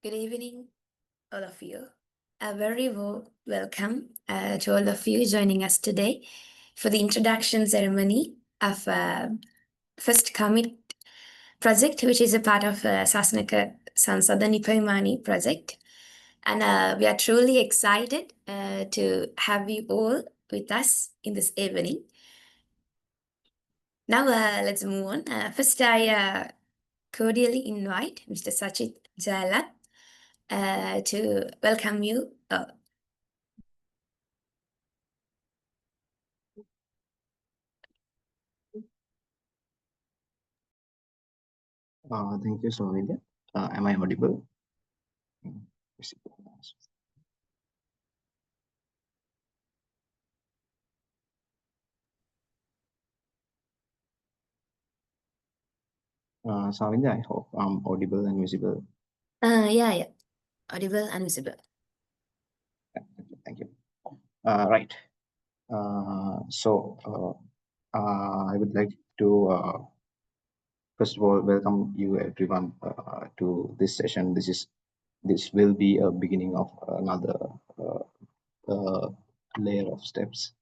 Good evening, all of you. A very warm welcome to all of you joining us today for the introduction ceremony of First Commit project, which is a part of Sasanaka Sansada Nipaimani project. And we are truly excited to have you all with us in this evening. Now let's move on. First, I cordially invite Mr. Sachit Jayalat to welcome you. Thank you, Soumya. Am I audible? Soumya, I hope I'm audible and visible. Yeah, audible and visible. Thank you. Right. I would like to first of all welcome you everyone to this session. This will be a beginning of another uh, uh, layer of steps.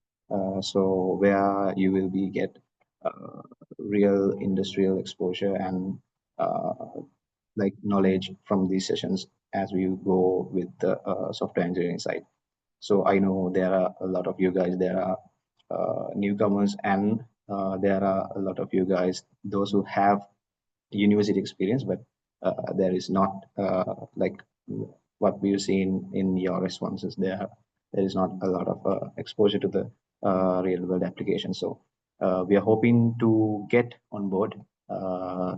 So where you will be get uh, real industrial exposure and uh, like knowledge from these sessions as we go with the software engineering side. So I know there are a lot of you guys, there are newcomers, and there are a lot of you guys, those who have university experience, but there is not like what we've seen in your responses. There is not a lot of exposure to the real world application. So we are hoping to get on board.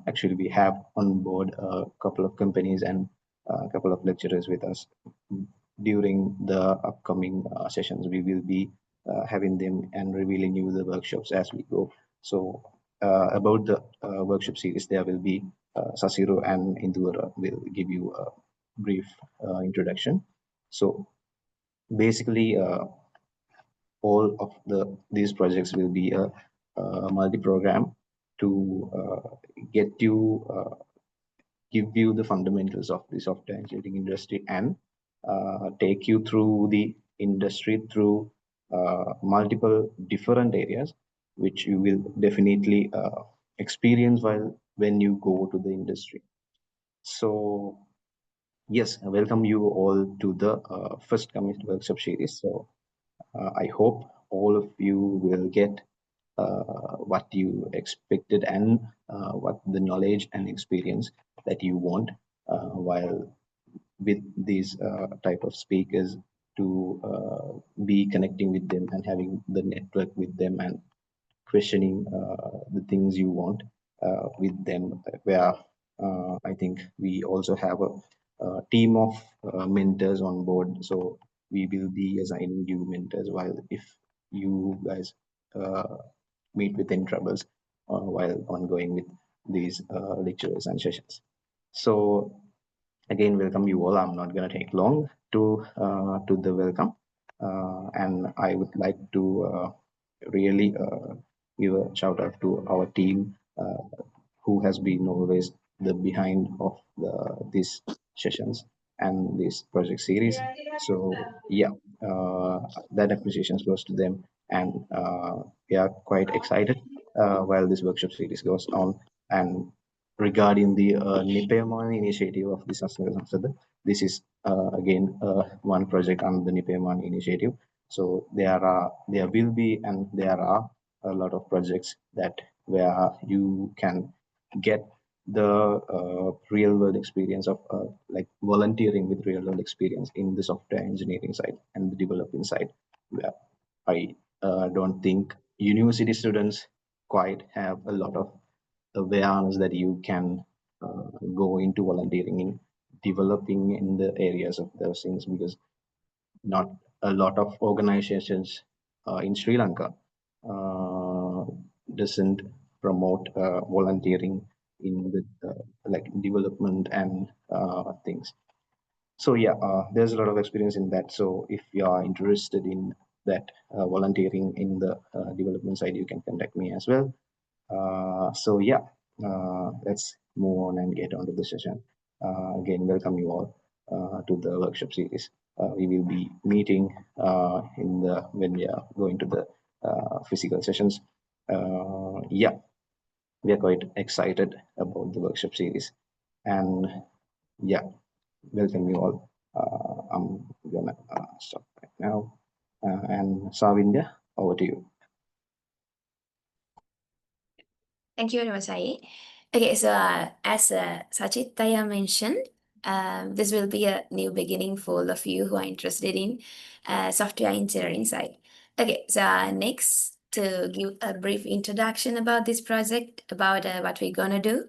Actually, we have on board a couple of companies and a couple of lecturers with us during the upcoming sessions. We will be having them and revealing you the workshops as we go. So about the workshop series, there will be Sasiru and Indura will give you a brief introduction. So basically, all of these projects will be a multi-program to get you give you the fundamentals of the software engineering industry and take you through the industry through multiple different areas, which you will definitely experience while when you go to the industry. So yes, I welcome you all to the first commit workshop series. So I hope all of you will get what you expected and what the knowledge and experience that you want while with these type of speakers to be connecting with them and having the network with them and questioning the things you want with them, where I think we also have a team of mentors on board. So we will be assigning you mentors while if you guys uh, meet with any troubles while ongoing with these lectures and sessions. So again, welcome you all. I'm not going to take long to the welcome, and I would like to really give a shout out to our team who has been always the behind of these sessions and this project series. So yeah, that appreciation goes to them, and we are quite excited while this workshop series goes on. And regarding the Nipeman initiative of the Sustainable Samsada, this is again one project on the Nipeman initiative. So there will be and there are a lot of projects that where you can get the real world experience of like volunteering with real world experience in the software engineering side and the developing side, where I don't think university students quite have a lot of awareness that you can go into volunteering in developing in the areas of those things, because not a lot of organizations in Sri Lanka uh, doesn't promote volunteering in the like development and things. So yeah, there's a lot of experience in that. So if you are interested in that volunteering in the development side, you can contact me as well. So yeah, let's move on and get on to the session. Again, welcome you all to the workshop series. We will be meeting in the when we are going to the physical sessions. Yeah, we are quite excited about the workshop series, and yeah, welcome you all. I'm gonna stop right now. And Savindya, over to you. Thank you very much, Sai. Okay, so as Sachit Taya mentioned, this will be a new beginning for all of you who are interested in software engineering side. Okay, so next to give a brief introduction about this project, about what we're gonna do,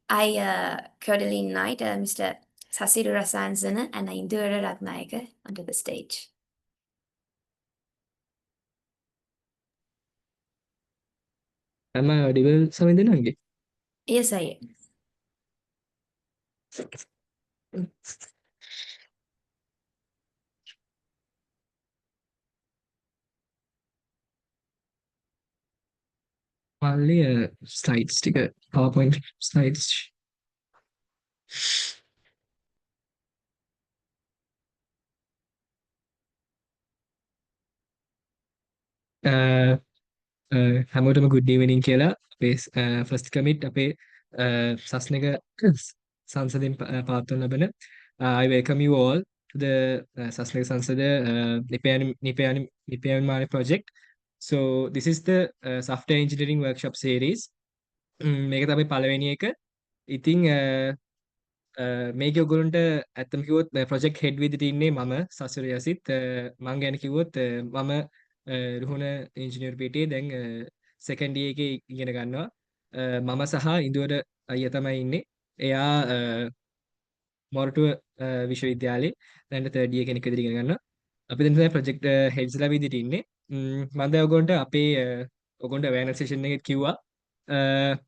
I cordially invite Mr. Sasiru Rasansana and Indura Ratnayaka onto the stage. Am I audible, Samindra? Yes, I am. මල්ලි slides ටික PowerPoint slides හැමෝටම good evening කියලා අපේ first commit අපේ සස්නක සංසදෙන් පවත්වනු ලබන I welcome you all to the සස්නක සංසද නිපැයනිමාන project. So this is the software engineering workshop series. මේක තමයි පළවෙනි එක. ඉතින් මේක ඔයගොල්ලන්ට ඇත්තම කිව්වොත් ප්‍රොජෙක්ට් හෙඩ් විදිහට ඉන්නේ මම සසුර යසිත්. මං ගැන කිව්වොත් මම රුහුණ ඉංජිනේරු පීටියේ දැන් සෙකන්ඩ් ඉයර් එකේ ඉගෙන ගන්නවා. මම සහ ඉන්දුවර අයියා තමයි ඉන්නේ. එයා මොරටුව විශ්වවිද්‍යාලේ දැන් තර්ඩ් ඉයර් කෙනෙක් විදිහට ඉගෙන ගන්නවා. අපි දැන් තමයි ප්‍රොජෙක්ට් හෙඩ්ස්ලා විදිහට ඉන්නේ. මම දැන් ඔයගොල්ලන්ට අපේ ඔයගොල්ලන්ට අවෑර්නස් සෙෂන් එකේ කිව්වා.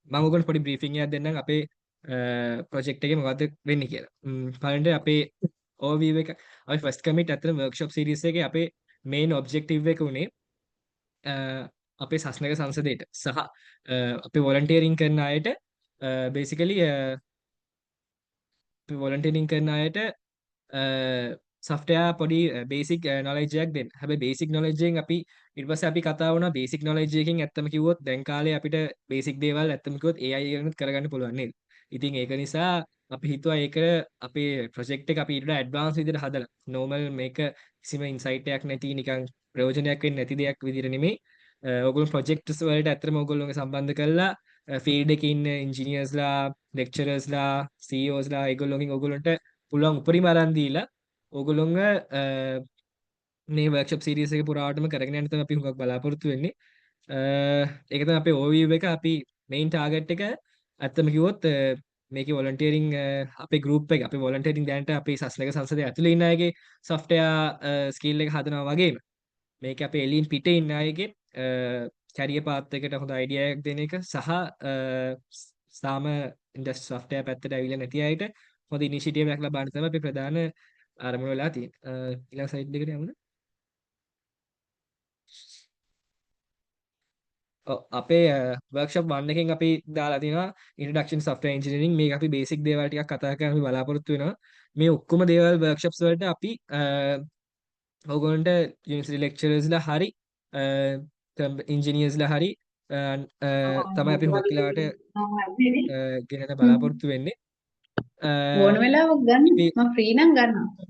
මම ඔයගොල්ලන්ට පොඩි බ්‍රීෆින් එකක් දෙන්නම් අපේ ප්‍රොජෙක්ට් එකේ මොකද්ද වෙන්නේ කියලා. පළවෙනිට අපේ overview එක අපි first commit අතර workshop series එකේ අපේ main objective එක උනේ අපේ සස්නක සංසදයට සහ අපේ volunteering කරන අයට basically අපි volunteering කරන අයට software පොඩි basic knowledge එකක් දෙන්න. හැබැයි basic knowledge එකෙන් අපි ඊට පස්සේ අපි කතා වුණා basic knowledge එකෙන් ඇත්තම කිව්වොත් දැන් කාලේ අපිට basic දේවල් ඇත්තම කිව්වොත් AI එකෙන්ත් කරගන්න පුළුවන් නේද? ඉතින් ඒක නිසා අපි හිතුවා ඒක අපේ ප්‍රොජෙක්ට් එක අපි ඊට වඩා ඇඩ්වාන්ස් විදිහට හදලා normal මේක කිසිම ඉන්සයිට් එකක් නැති නිකන් ප්‍රයෝජනයක් වෙන්නේ නැති දෙයක් විදිහට නෙමෙයි. ඔයගොල්ලෝ ප්‍රොජෙක්ට්ස් වලට ඇත්තටම ඔයගොල්ලෝගේ සම්බන්ධ කරලා ෆීල්ඩ් එකේ ඉන්න ඉන්ජිනියර්ස්ලා, ලෙක්චරර්ස්ලා, CEOස්ලා ඒගොල්ලෝගෙන් ඔයගොල්ලන්ට පුළුවන් උපරිම අරන් දීලා ඕගොල්ලොන්ව මේ වර්ක්ෂොප් සීරීස් එක පුරාවටම කරගෙන යන්න තමයි අපි හුඟක් බලාපොරොත්තු වෙන්නේ. ඒක තමයි අපේ overview එක. අපි main target එක ඇත්තම කිව්වොත් මේකේ volunteering අපේ group එක අපේ volunteering දැනට අපේ සස්නක සංසදයේ ඇතුලේ ඉන්න අයගේ software skill එක හදනවා වගේම මේක අපේ එළියෙන් පිටේ ඉන්න අයගේ career path එකට හොඳ idea එකක් දෙන එක සහ සාම industry software පැත්තට ඇවිල්ලා නැති අයට හොඳ initiative එකක් ලබන්න තමයි අපි ප්‍රධාන අරමුණ වෙලා තියෙන්නේ. ඊළඟ slide එකට යමුද? අපේ workshop 1 එකෙන් අපි දාලා තියෙනවා introduction to software engineering. මේක අපි basic දේවල් ටිකක් කතා කරන්න අපි බලාපොරොත්තු වෙනවා. මේ ඔක්කොම දේවල් workshops වලට අපි ඕගොල්ලන්ට university lecturers ලා හරි engineers ලා හරි තමයි අපි හුඟක් වෙලාවට ගෙනට බලාපොරොත්තු වෙන්නේ. ඕන වෙලාවක් ගන්න අපි මම ෆ්‍රී නම් ගන්නවා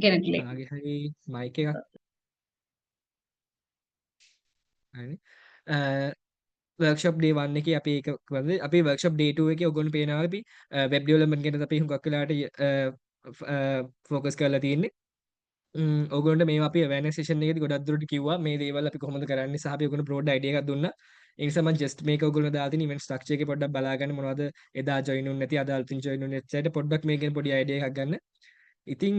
ගෙනට්ලේ කාගේ හරි mic එකක් හරිනේ. workshop day 1 එකේ අපි ඒක කරන්නේ. අපි workshop day 2 එකේ ඔයගොල්ලෝ පේනවා අපි web development ගැන අපි හුඟක් වෙලාවට focus කරලා තියෙන්නේ. ඔයගොල්ලන්ට මේවා අපි awareness session එකේදී ගොඩක් දුරට කිව්වා මේ දේවල් අපි කොහොමද කරන්නේ සහ අපි ඔයගොල්ලෝ broad idea එකක් දුන්නා. ඒ නිසා මම just මේක ඔයගොල්ලෝ දාලා තියෙන event structure එකේ පොඩ්ඩක් බලා ගන්න මොනවද එදා join වුනේ නැති අද අලුතින් join වුනේ නැති අයට පොඩ්ඩක් මේක ගැන පොඩි idea එකක් ගන්න. ඉතින්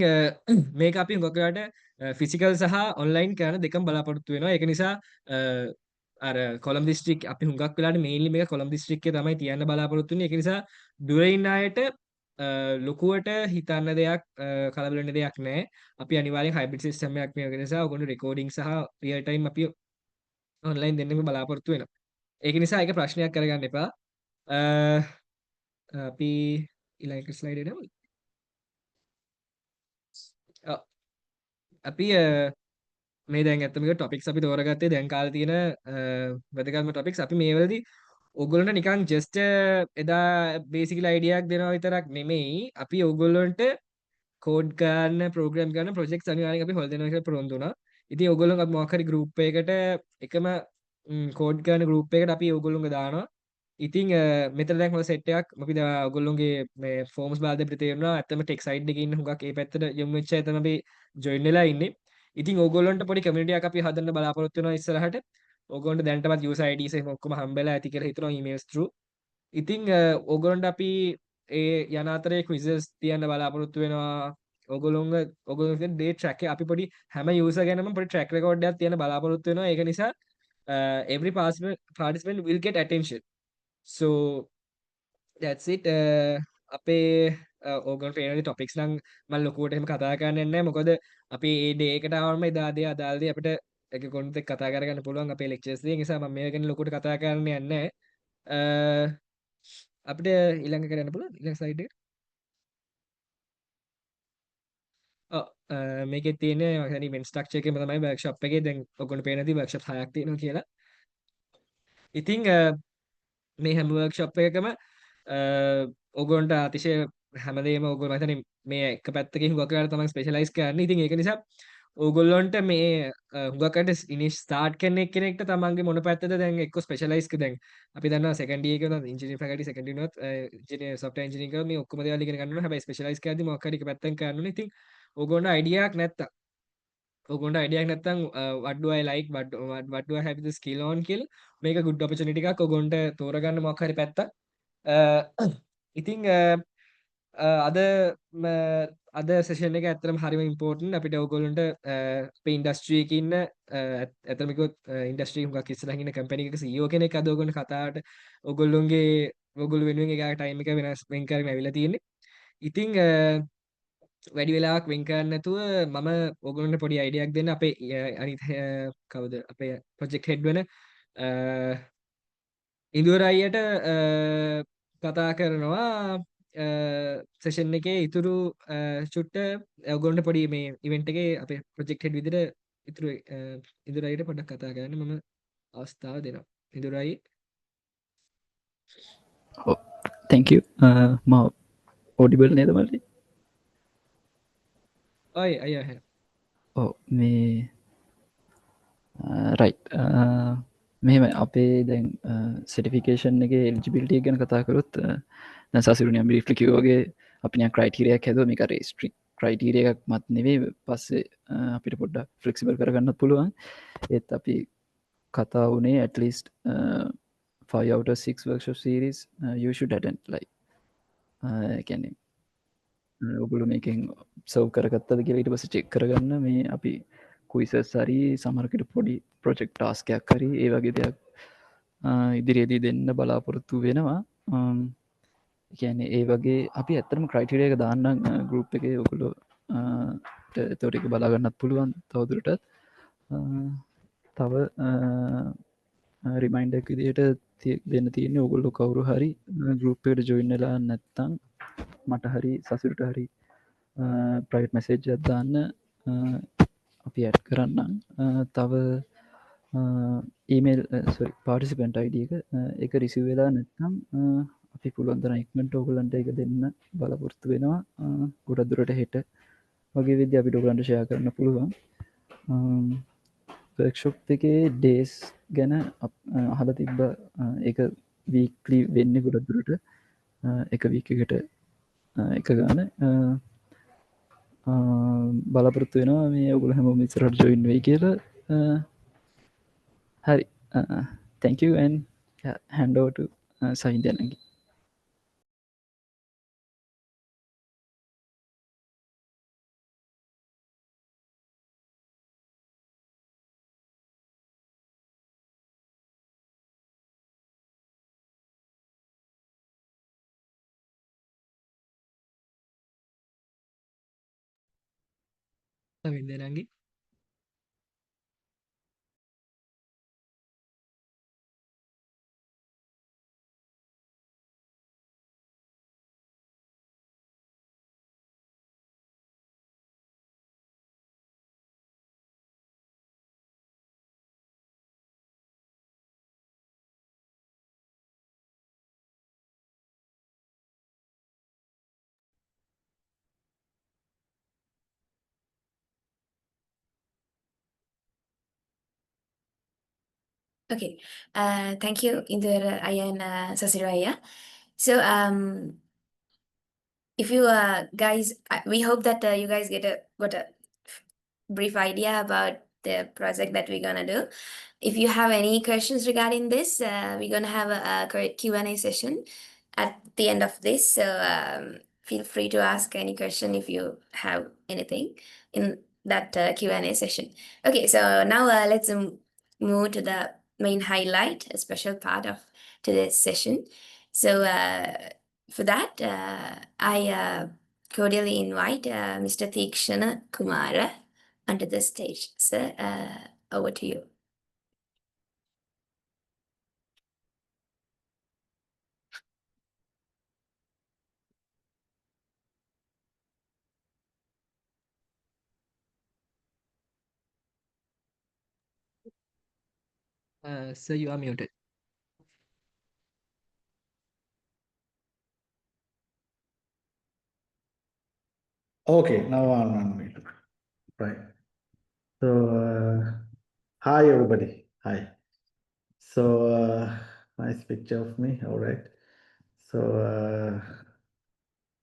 මේක අපි හුඟක් වෙලාවට physical සහ online කරන දෙකම බලාපොරොත්තු වෙනවා. ඒක නිසා අර කොළඹ දිස්ත්‍රික් අපි හුඟක් වෙලාට මේන්ලි මේක කොළඹ දිස්ත්‍රික්කේ තමයි තියන්න බලාපොරොත්තු වෙන්නේ. ඒක නිසා දුර ඉන්න අයට ලොකුවට හිතන්න දෙයක් කලබල වෙන්න දෙයක් නැහැ. අපි අනිවාර්යෙන් හයිබ්‍රිඩ් සිස්ටම් එකක් මේක නිසා ඔයගොල්ලෝ රෙකෝඩින් සහ රියල් ටයිම් අපි ඔන්ලයින් දෙන්න බලාපොරොත්තු වෙනවා. ඒක නිසා ඒක ප්‍රශ්නයක් කරගන්න එපා. අපි ඊළඟ ස්ලයිඩ් එකට යමු. අපි මේ දැන් ඇත්තම කිව්වොත් ටොපික්ස් අපි තෝරගත්තේ දැන් කාලේ තියෙන වැදගත්ම ටොපික්ස්. අපි මේ වෙලදී ඕගොල්ලන්ට නිකන් ජස්ට් එදා බේසිකල් අයිඩියා එකක් දෙනවා විතරක් නෙමෙයි. අපි ඕගොල්ලන්ට කෝඩ් ගන්න, ප්‍රෝග්‍රෑම් ගන්න ප්‍රොජෙක්ට්ස් අනිවාර්යෙන් අපි හොල් දෙනවා කියලා පොරොන්දු වුණා. ඉතින් ඕගොල්ලෝ අපි මොකක් හරි ගෲප් එකකට එකම කෝඩ් ගන්න ගෲප් එකකට අපි ඕගොල්ලෝව දානවා. ඉතින් මෙතන දැන් හොඳ සෙට් එකක් අපි දැන් ඔයගොල්ලෝගේ මේ ෆෝම්ස් බාල්ද අපිට තේරෙනවා ඇත්තම ටෙක් සයිඩ් එකේ ඉන්න හුඟක් ඒ පැත්තට යොමු වෙච්ච අය තමයි අපි ජොයින් වෙලා ඉන්නේ. ඉතින් ඕගොල්ලන්ට පොඩි කමියුනිටි එකක් අපි හදන්න බලාපොරොත්තු වෙනවා ඉස්සරහට. ඕගොල්ලන්ට දැනටමත් user IDs එහෙම ඔක්කොම හම්බෙලා ඇති කියලා හිතනවා emails through. ඉතින් ඕගොල්ලන්ට අපි ඒ යන අතරේ quizzes තියන්න බලාපොරොත්තු වෙනවා. ඕගොල්ලෝගේ day track එක අපි පොඩි හැම user ගැනම පොඩි track record එකක් තියන්න බලාපොරොත්තු වෙනවා. ඒක නිසා every participant will get attention. So that's it. අපේ ඕගොල්ලන්ට පේන ටොපික්ස් නම් මම ලොකුවට එහෙම කතා කරන්නේ නැහැ. මොකද අපි මේ ඩේ එකට ආවම එදා දේ අදාළ දේ අපිට එක කොන්තෙක් කතා කරගන්න පුළුවන් අපේ ලෙක්චර්ස් එකේ. ඒ නිසා මම මේක ගැන ලොකුට කතා කරන්න යන්නේ නැහැ. අපිට ඊළඟ කරන්න පුළුවන් ඊළඟ ස්ලයිඩ් එක. ඔව් මේකේ තියෙන්නේ මම හිතන්නේ ඉවෙන්ට් ස්ට්‍රක්චර් එකේම තමයි වර්ක්ෂොප් එකේ දැන් ඔයගොල්ලෝ පේන ඇති වර්ක්ෂොප් 6ක් තියෙනවා කියලා. ඉතින් මේ හැම වර්ක්ෂොප් එකකම ඕගොල්ලන්ට අතිශය හැමදේම ඕගොල්ලෝ මම හිතන්නේ මේ එක පැත්තකින් හුඟක් වෙලාවට තමයි ස්පෙෂලායිස් කරන්නේ. ඉතින් ඒක නිසා ඕගොල්ලොන්ට මේ හුඟක් අයට ඉනිෂ් ස්ටාර්ට් කරන එක්කෙනෙක්ට තමන්ගේ මොන පැත්තද දැන් එක්ක ස්පෙෂලායිස් දැන් අපි දන්නවා සෙකන්ඩ් ඉයර් එකේ උනත් ඉන්ජිනියරින් ෆැකල්ටි සෙකන්ඩ් ඉයර් උනත් ඉන්ජිනියර් සොෆ්ට්වෙයාර් ඉන්ජිනියරින් කරලා මේ ඔක්කොම දේවල් ඉගෙන ගන්න ඕනේ. හැබැයි ස්පෙෂලායිස් කරද්දි මොකක් හරි එක පැත්තෙන් කරන්න ඕනේ. ඉතින් ඕගොල්ලන්ට අයිඩියාවක් නැත්තම් ඔගොන්ට අයිඩියක් නැත්තම් what do I like what do I have the skill on කියලා මේක good opportunity එකක් ඔගොන්ට තෝරගන්න මොකක් හරි පැත්තක්. ඉතින් අද අද සෙෂන් එක ඇත්තටම හරිම ඉම්පෝර්ටන්ට් අපිට ඔයගොල්ලන්ට අපේ ඉන්ඩස්ට්‍රි එකේ ඉන්න ඇත්තටම කිව්වොත් ඉන්ඩස්ට්‍රි හුඟක් ඉස්සරහින් ඉන්න කම්පැනි එකක CEO කෙනෙක් අද ඔයගොල්ලන්ට කතාවට ඔයගොල්ලෝ වෙනුවෙන් එක ටයිම් එක වෙන් කරගෙන ඇවිල්ලා තියෙන්නේ. ඉතින් වැඩි වෙලාවක් වෙන් කරන්න නැතුව මම ඔයගොල්ලන්ට පොඩි අයිඩියාවක් දෙන්න අපේ අනිත් කවුද අපේ ප්‍රොජෙක්ට් හෙඩ් වෙන ඉන්දුවර අයියට කතා කරනවා සෙෂන් එකේ ඉතුරු චුට්ට ඔයගොල්ලන්ට පොඩි මේ ඉවෙන්ට් එකේ අපේ ප්‍රොජෙක්ට් හෙඩ් විදිහට ඉතුරු ඉන්දුවර අයියට පොඩ්ඩක් කතා කරන්න මම අවස්ථාව දෙනවා. ඉන්දුවර අයියේ Oh, thank you. Ma audible නේද මල්ලි? ඔය අයියා ඔව් මේ right. මෙහෙම අපේ දැන් සර්ටිෆිකේෂන් එකේ එලිජිබිලිටි ගැන කතා කරොත් දැන් සසිරුණිය බ්‍රීෆ්ලි කිව්වා වගේ අපි නිකන් ක්‍රයිටීරියා එකක් හැදුවා. මේක අර ස්ට්‍රික්ට් ක්‍රයිටීරියා එකක් මත් නෙවෙයි. පස්සේ අපිට පොඩ්ඩක් ෆ්ලෙක්සිබල් කරගන්නත් පුළුවන්. ඒත් අපි කතා වුණේ at least 5 out of 6 workshop series you should attend like කියන්නේ ඔගුලු මේකින් සව් කරගත්තද කියලා ඊට පස්සේ චෙක් කරගන්න මේ අපි කුයිසස් හරි සමහරකට පොඩි ප්‍රොජෙක්ට් ටාස්කයක් හරි ඒ වගේ දෙයක් ඉදිරියේදී දෙන්න බලාපොරොත්තු වෙනවා. කියන්නේ ඒ වගේ අපි ඇත්තටම ක්‍රයිටීරියා එක දාන්නම් ගෲප් එකේ ඔයගොල්ලෝ එතකොට ඒක බලා ගන්නත් පුළුවන් තවදුරටත්. තව රිමයින්ඩර් එකක් විදිහට දෙන්න තියෙන්නේ ඔයගොල්ලෝ කවුරු හරි ගෲප් එකට ජොයින් වෙලා නැත්නම් මට හරි සසිරුට හරි ප්‍රයිවට් මෙසේජ් එකක් දාන්න අපි ඇඩ් කරන්නම්. තව ඊමේල් පාටිසිපන්ට් ID එක රිසීව් වෙලා නැත්නම් අපි පුළුවන් තරම් ඉක්මනට ඔයගොල්ලන්ට ඒක දෙන්න බලාපොරොත්තු වෙනවා. ගොඩක් දුරට හෙට වගේ විදිහ අපිට ඔයගොල්ලන්ට ෂෙයා කරන්න පුළුවන්. වර්ක්ෂොප් එකේ ඩේස් ගැන අහලා තිබ්බ ඒක වීක්ලි වෙන්නේ ගොඩක් දුරට එක වීක් එකට එක ගාන බලාපොරොත්තු වෙනවා මේ ඔයගොල්ලෝ හැමෝම ඉස්සරහට ජොයින් වෙයි කියලා. හරි thank you and hand over to සයින්දයන්ගේ. වෙන්දනන්ගේ Okay. Thank you, Indira Aya and Sasiru Aya. So, if you guys, we hope that you guys got a brief idea about the project that we're gonna do. If you have any questions regarding this, we're gonna have a Q&A session at the end of this. So feel free to ask any question if you have anything in that Q&A session. Okay, so now let's move to the main highlight, a special part of today's session. So for that, I cordially invite Mr. Theekshana Kumara onto the stage. Sir, over to you. Sir, you are muted. Okay, now I'm unmuted. Right. So, hi everybody. Hi. So, nice picture of me. All right. So,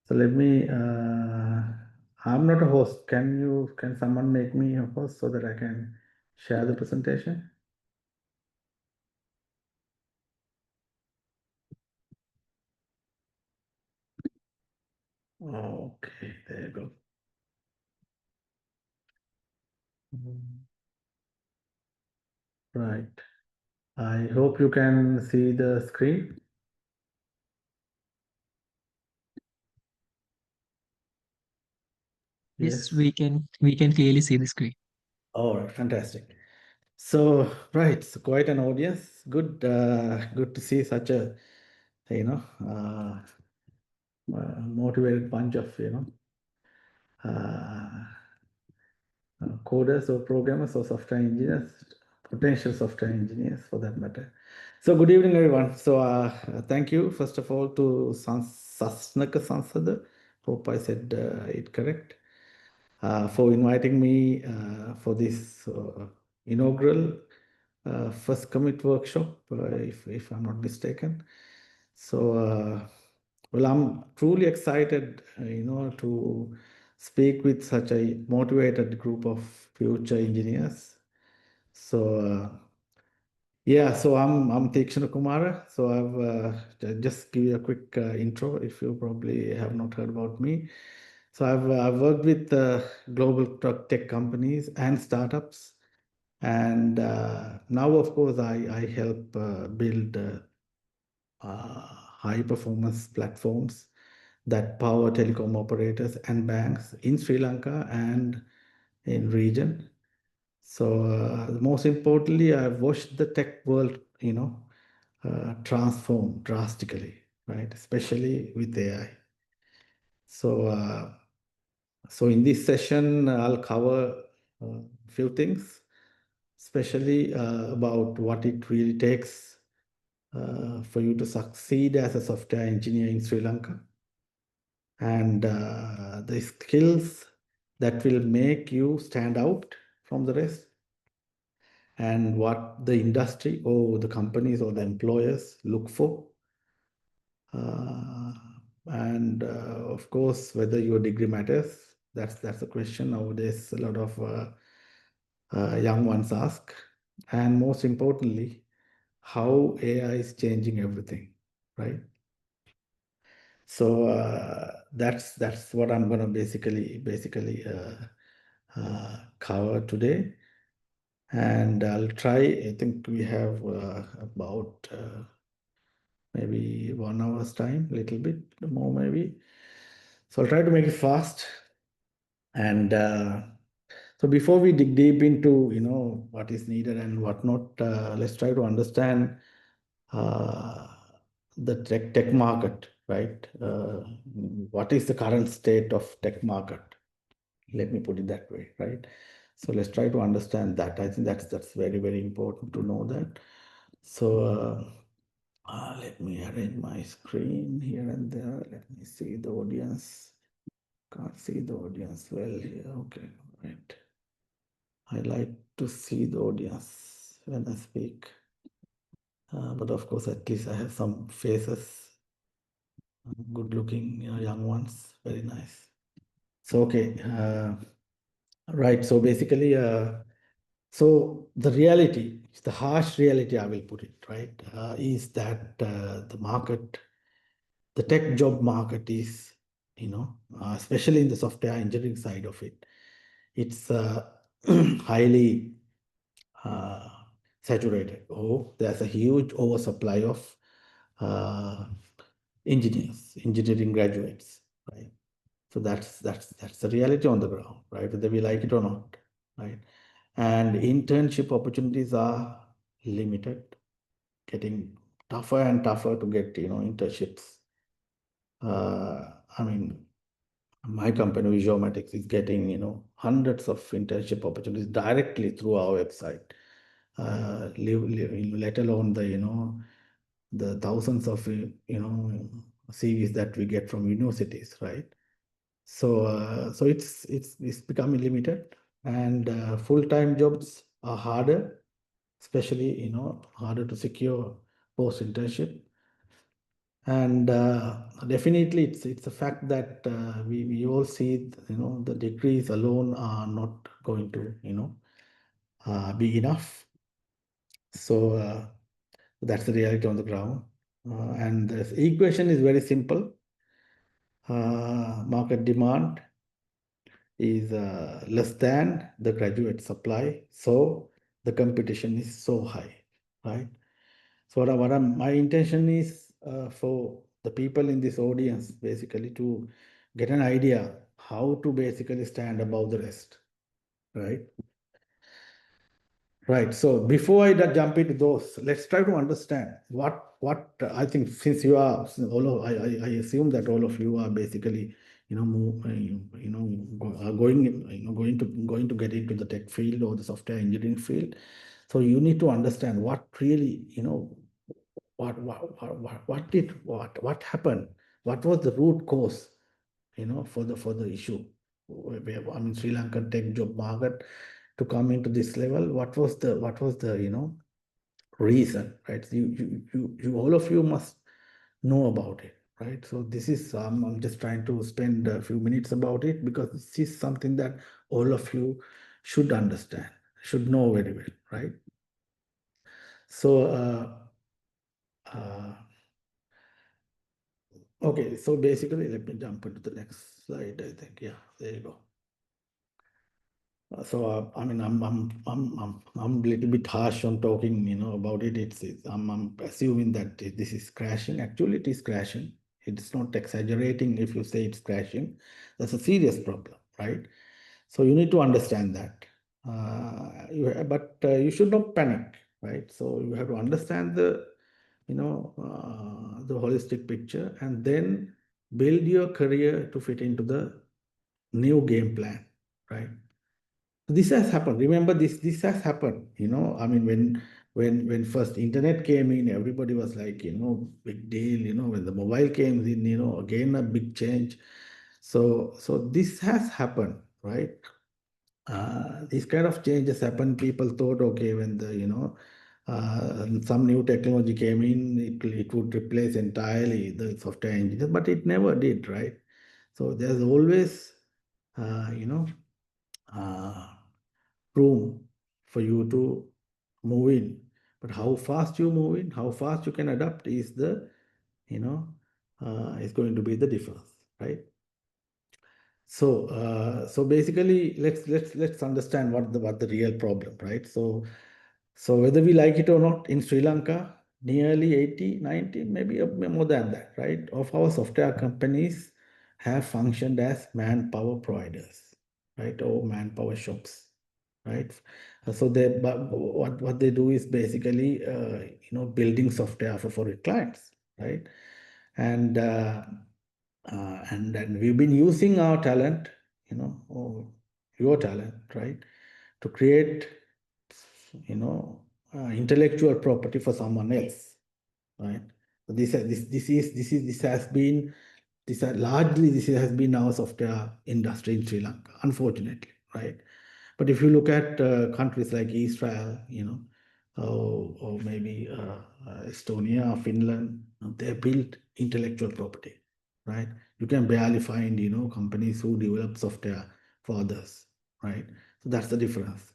so let me. I'm not a host. Can someone make me a host so that I can share the presentation? Okay, there you go. Right. I hope you can see the screen. Yes, we can clearly see the screen. All right, fantastic. So, right, so quite an audience. Good, good to see such a, you know, motivated bunch of, coders or programmers or software engineers, potential software engineers for that matter. So, good evening, everyone. So, thank you, first of all, to Sasnaka Sansada. Hope I said it correct. For inviting me for this inaugural first commit workshop, if I'm not mistaken. So, well, I'm truly excited, to speak with such a motivated group of future engineers. So, yeah, so I'm Tikshana Kumara. So I've just give you a quick intro if you probably have not heard about me. So I've worked with global tech companies and startups, and now of course I help build high performance platforms that power telecom operators and banks in Sri Lanka and in region. So most importantly, I've watched the tech world, transform drastically, right? Especially with AI. So, so in this session, I'll cover a few things, especially about what it really takes for you to succeed as a software engineer in Sri Lanka, and the skills that will make you stand out from the rest, and what the industry or the companies or the employers look for. And of course, whether your degree matters, that's a question nowadays a lot of young ones ask. And most importantly, how AI is changing everything, right? So that's what I'm gonna basically cover today. And I'll try, I think we have about maybe 1 hour's time, a little bit more maybe. So I'll try to make it fast. And so before we dig deep into, what is needed and what not, let's try to understand the tech market, right? What is the current state of tech market? Let me put it that way, right? So let's try to understand that. I think that's very, very important to know that. So let me arrange my screen here and there. Let me see the audience. Can't see the audience well here. Okay, right. I like to see the audience when I speak. But of course, at least I have some faces, good looking young ones, very nice. So, okay, right. So basically, so the reality, the harsh reality, I will put it, right, is that the market, the tech job market is, especially in the software engineering side of it, it's highly saturated. Oh, there's a huge oversupply of engineering graduates, right? So that's the reality on the ground, right? Whether we like it or not, right? and internship opportunities are limited, getting tougher and tougher to get, internships. I mean, my company, Visuomatics, is getting, hundreds of internship opportunities directly through our website. Let alone the, the thousands of, CVs that we get from universities, right? So it's becoming limited, and full-time jobs are harder, especially, harder to secure post-internship. And definitely it's a fact that we all see, the degrees alone are not going to, be enough. So that's the reality on the ground. And the equation is very simple. Market demand is less than the graduate supply, so the competition is so high, right? So my intention is for the people in this audience basically to get an idea how to basically stand above the rest, right? Right. So before I jump into those, let's try to understand what I think, since you are I assume that all of you are basically, going to get into the tech field or the software engineering field. So you need to understand what really, what happened, what was the root cause, for the issue. I mean, Sri Lankan tech job market to come into this level. What was the reason, right? You all of you must know about it, right? So this is I'm just trying to spend a few minutes about it, because this is something that all of you should understand, should know very well, right? So okay, so basically, let me jump into the next slide. I think, yeah, there you go. So I mean, I'm a little bit harsh on talking, about it. I'm assuming that this is crashing. Actually, it is crashing. It's not exaggerating if you say it's crashing. That's a serious problem, right? So you need to understand that. But you should not panic, right? So you have to understand the the holistic picture, and then build your career to fit into the new game plan, right? This has happened. Remember, this has happened. I mean, when first internet came in, everybody was like, big deal. When the mobile came in, again a big change. So this has happened, right? These kind of changes happen. People thought, okay, when the some new technology came in, it would replace entirely the software engineers, but it never did, right? So there's always you know room for you to move in. But how fast you move in, how fast you can adapt is the, is going to be the difference, right? So basically, let's understand what the real problem, right? So whether we like it or not, in Sri Lanka, nearly 80, 90, maybe more than that, right, of our software companies have functioned as manpower providers, right, or manpower shops, right? So what they do is basically building software for clients, right? And then we've been using our talent, or your talent, right, to create intellectual property for someone else, right? So this has been largely this has been our software industry in Sri Lanka, unfortunately, right? But if you look at countries like Israel, or maybe Estonia, Finland, they built intellectual property, right? You can barely find, companies who develop software for others, right? So that's the difference.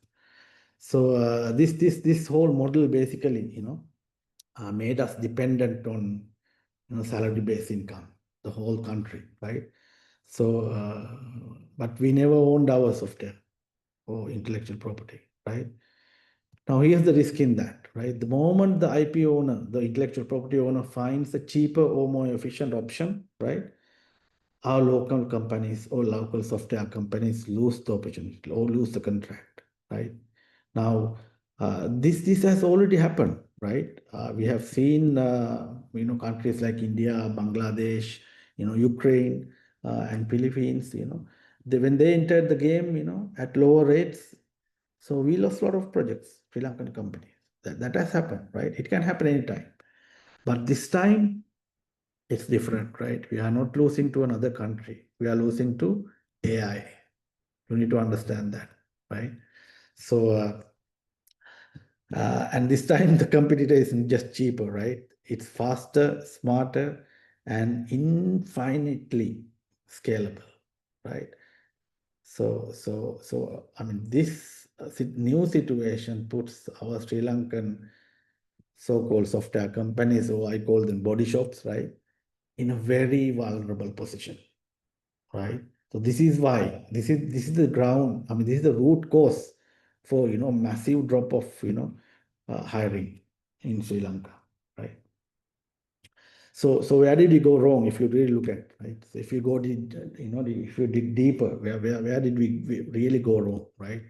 So this whole model basically, made us dependent on, salary-based income, the whole country, right? So, but we never owned our software or intellectual property, right? Now here's the risk in that, right? The moment the IP owner, the intellectual property owner, finds a cheaper or more efficient option, right, our local companies or local software companies lose the opportunity or lose the contract, right? Now, this has already happened, right? We have seen countries like India, Bangladesh, Ukraine, and Philippines. When they entered the game, at lower rates, so we lost a lot of projects, Sri Lankan companies. That has happened, right? It can happen anytime, but this time it's different, right? We are not losing to another country. We are losing to AI. You need to understand that, right? So. And this time the competitor isn't just cheaper, right? It's faster, smarter, and infinitely scalable, right? So I mean, this new situation puts our Sri Lankan so-called software companies, or I call them body shops, right, in a very vulnerable position, right? So this is why this is the ground. I mean, this is the root cause for massive drop of hiring in Sri Lanka, right? So where did we go wrong? If you really look at, right? So if you go if you dig deeper, where did we really go wrong, right?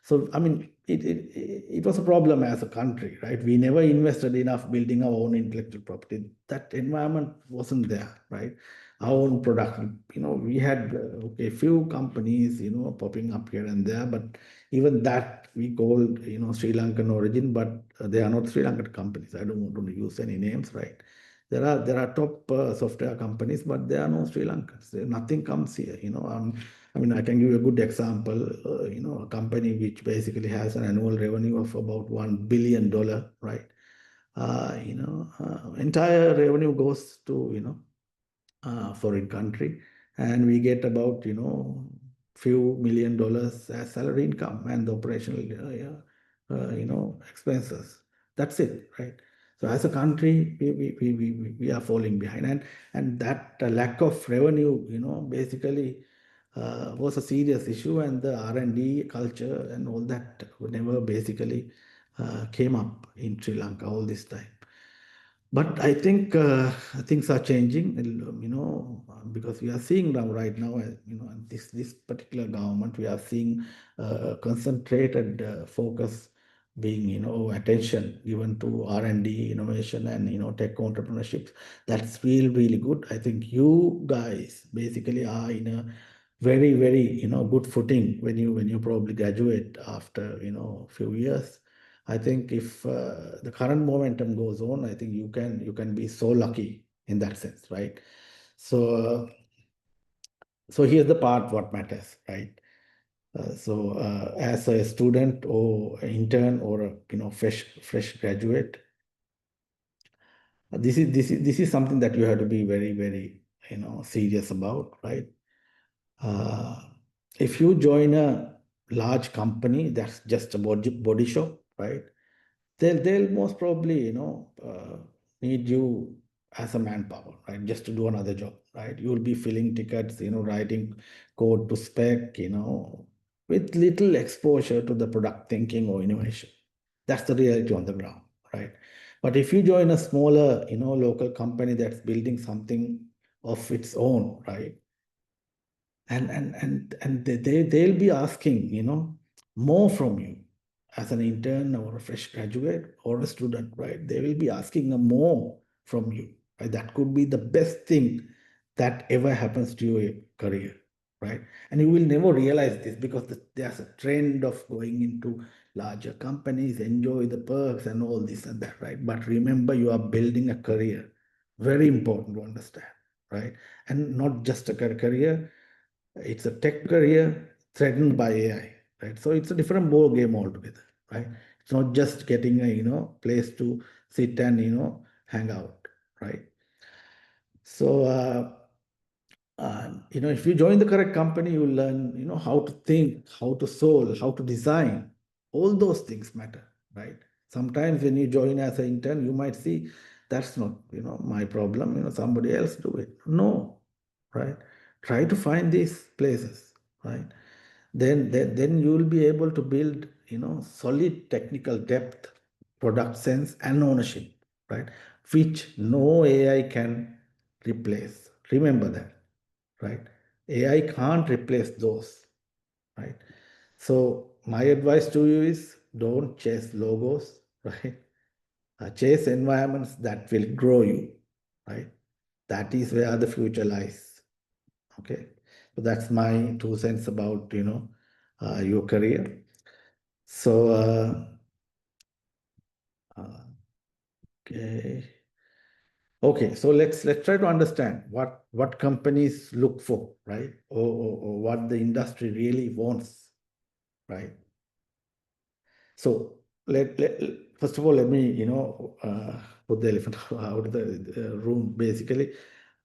So I mean, it was a problem as a country, right? We never invested enough building our own intellectual property. That environment wasn't there, right? Our own product, we had okay, few companies, popping up here and there, but even that we called, Sri Lankan origin, but they are not Sri Lankan companies. I don't want to use any names, right? There are top software companies, but there are no Sri Lankans. Nothing comes here. I mean, I can give you a good example. A company which basically has an annual revenue of about $1 billion, right? Entire revenue goes to foreign country, and we get about few $1 million as salary income and the operational expenses. That's it, right? So as a country, we are falling behind, and that lack of revenue, basically was a serious issue, and the R&D culture and all that never basically came up in Sri Lanka all this time. But I think things are changing, because we are seeing now, right now, this particular government, we are seeing concentrated focus being, attention given to R&D, innovation, and tech entrepreneurship. That's really, really good. I think you guys basically are in a very, very, good footing when you probably graduate after, few years. I think if the current momentum goes on, I think you can be so lucky in that sense, right? So here's the part what matters, right? As a student or an intern or a fresh graduate, this is something that you have to be very, very serious about, right? If you join a large company that's just a body shop, right? They'll most probably need you as a manpower, right? Just to do another job, right? You'll be filling tickets, writing code to spec, with little exposure to the product thinking or innovation. That's the reality on the ground, right? But if you join a smaller, local company that's building something of its own, right? And they'll be asking, more from you as an intern or a fresh graduate or a student, right? They will be asking more from you, right? That could be the best thing that ever happens to your career, right? And you will never realize this because there's a trend of going into larger companies, enjoy the perks and all this and that, right? But remember, you are building a career. Very important to understand, right? And not just a career, it's a tech career threatened by AI, right? So it's a different ball game altogether, right? It's not just getting a place to sit and hang out, right? So if you join the correct company, you learn how to think, how to solve, how to design. All those things matter, right? Sometimes when you join as an intern, you might see that's not my problem. Somebody else do it. No, right? Try to find these places, right? Then you will be able to build solid technical depth, product sense, and ownership, right? Which no AI can replace. Remember that, right? AI can't replace those, right? So my advice to you is Don't chase logos, right? Chase environments that will grow you, right? That is where the future lies. Okay, so that's my 2 cents about your career. So okay. Okay, so let's try to understand what companies look for, right? Or what the industry really wants, right? So first of all, let me put the elephant out of the room. Basically,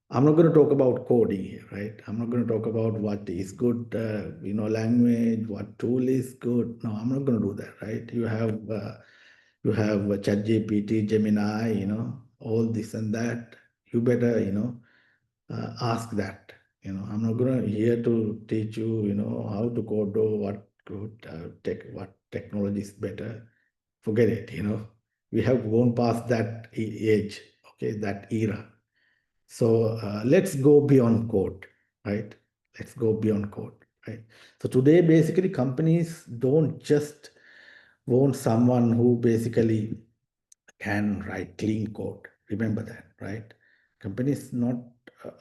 I'm not going to talk about coding here, right? I'm not going to talk about what is good, language, what tool is good. No, I'm not going to do that, right? You have ChatGPT, Gemini, all this and that. You better, ask that. I'm not going to here to teach you, how to code or what what technology is better. Forget it. We have gone past that age, okay, that era. So let's go beyond code, right? Let's go beyond code, right? So today, basically, companies don't just want someone who basically can write clean code. Remember that, right? Companies not,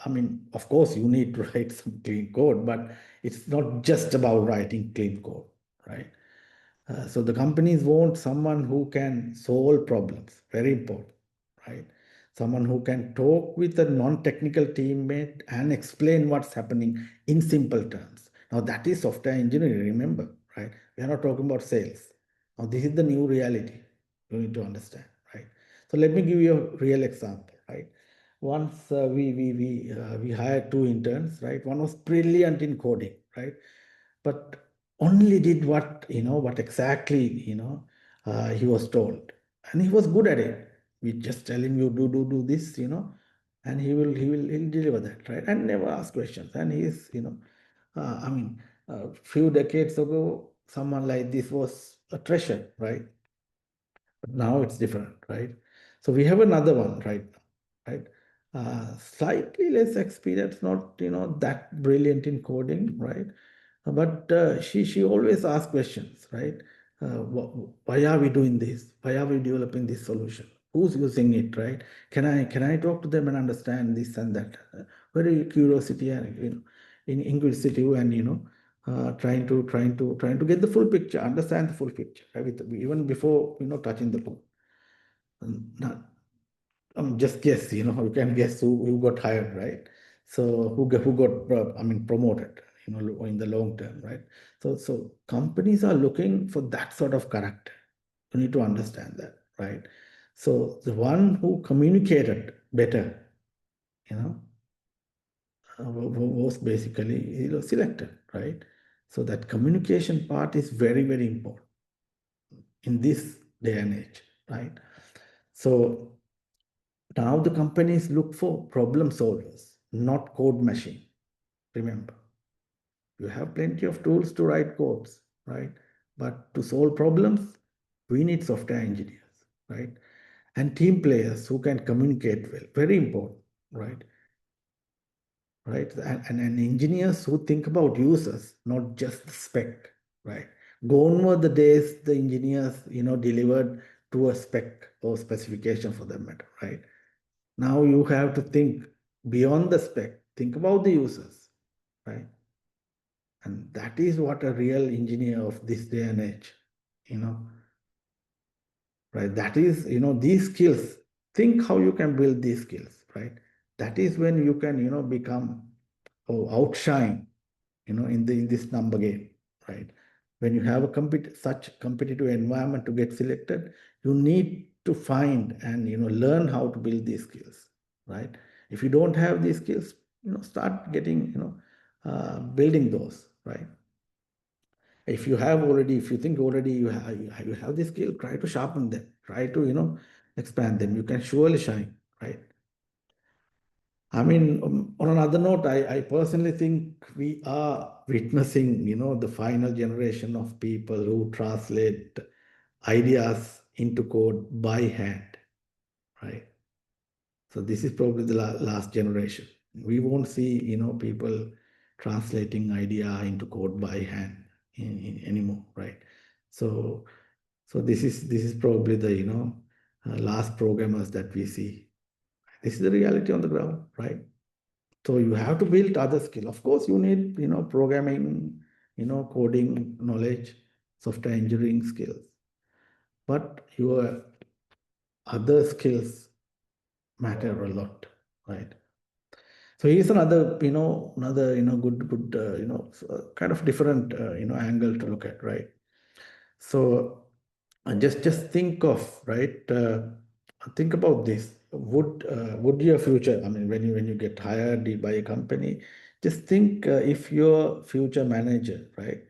I mean, of course, you need to write some clean code, but it's not just about writing clean code, right? So the companies want someone who can solve problems, very important, right? Someone who can talk with a non-technical teammate and explain what's happening in simple terms. Now that is software engineering, remember, right? We are not talking about sales. Now this is the new reality you need to understand, right? So let me give you a real example, right? Once we hired 2 interns, right? One was brilliant in coding, right? But only did what exactly he was told, and he was good at it. We just tell him you do this, and he'll deliver that, right? And never ask questions. And he's I mean, a few decades ago, someone like this was a treasure, right? But now it's different, right? So we have another one right now, right? Slightly less experienced, not that brilliant in coding, right? But she always asks questions, right? Why are we doing this? Why are we developing this solution? Who's using it, right? Can I talk to them and understand this and that? Very curiosity and inquisitive and trying to get the full picture, understand the full picture, right? Even before touching the code. Not, just guess, you can guess who got hired, right? So who got promoted, in the long term, right? So companies are looking for that sort of character. You need to understand that, right? So the one who communicated better, was basically selected, right? So that communication part is very, very important in this day and age, right? So now the companies look for problem solvers, not code machine. Remember, you have plenty of tools to write codes, right? But to solve problems, we need software engineers, right? And team players who can communicate well, very important, right? Right? And engineers who think about users, not just the spec, right? Gone were the days the engineers, delivered to a spec or specification for that matter, right? Now you have to think beyond the spec, think about the users, right? And that is what a real engineer of this day and age, right? That is, these skills, think how you can build these skills, right? That is when you can, become or outshine, in this number game, right? When you have such competitive environment to get selected, you need to find and learn how to build these skills, right? If you don't have these skills, start getting building those, right? If you think already you have this skill, try to sharpen them, try to expand them. You can surely shine, right? I mean, on another note, I personally think we are witnessing, the final generation of people who translate ideas into code by hand, right? So this is probably the last generation. We won't see, people translating idea into code by hand anymore, right? So So this is probably the last programmers that we see. This is the reality on the ground, right? So you have to build other skill. Of course, you need programming, coding knowledge, software engineering skills, but your other skills matter a lot, right? So here's another good kind of different angle to look at, right? So just think of, right? Think about this. Would your future, I mean, when you get hired by a company, just think if your future manager, right?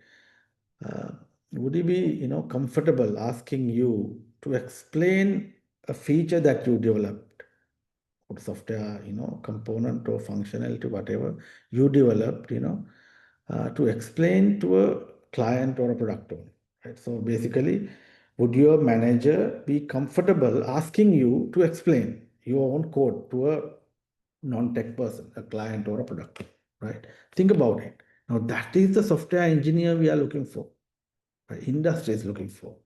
Would he be comfortable asking you to explain a feature that you developed, or software component or functionality, whatever you developed, to explain to a client or a product owner, right? So basically, would your manager be comfortable asking you to explain your own code to a non-tech person, a client or a product owner, right? Think about it. Now that is the software engineer we are looking for, right? Industry is looking for,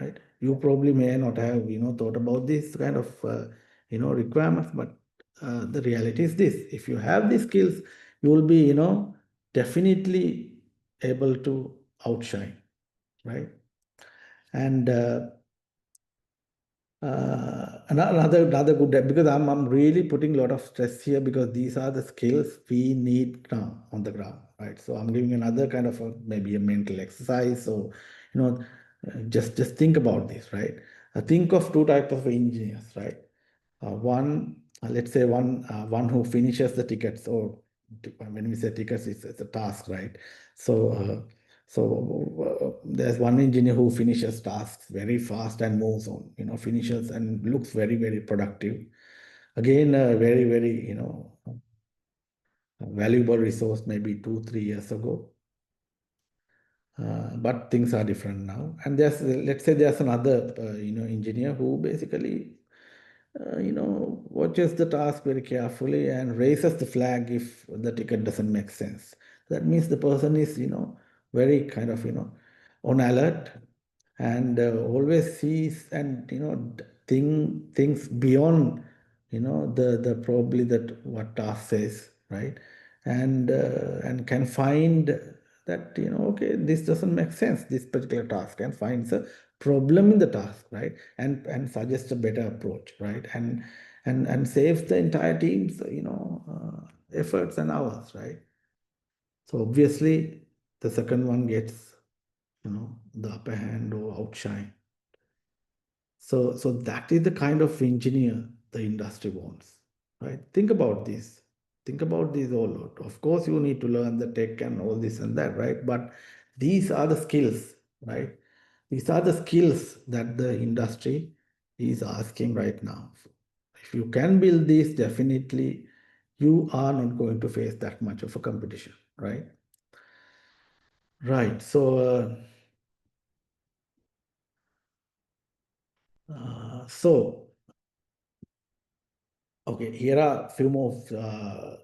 right? You probably may not have thought about this kind of requirements, but the reality is this: if you have these skills, you will be definitely able to outshine, right? And another good, because I'm really putting a lot of stress here, because these are the skills we need now on the ground, right? So I'm giving another kind of maybe a mental exercise. So just think about this, right? Think of two types of engineers, right? One, let's say one who finishes the tickets, or when we say tickets, it's a task, right? So there's one engineer who finishes tasks very fast and moves on, finishes and looks very, very productive. Again, a very, very valuable resource maybe 2-3 years ago. But things are different now. And let's say there's another engineer who basically watches the task very carefully and raises the flag if the ticket doesn't make sense. That means the person is very kind of on alert, and always sees and things beyond the probably that what task says, right? And can find that okay, this doesn't make sense, this particular task, and finds a problem in the task, right? And suggests a better approach, right? And saves the entire team's efforts and hours, right? So obviously the second one gets the upper hand or outshine. So that is the kind of engineer the industry wants, right? Think about this. Think about this a lot. Of course, you need to learn the tech and all this and that, right? But these are the skills, right? These are the skills that the industry is asking right now. If you can build this, definitely you are not going to face that much of a competition, right? Right. So okay, here are a few more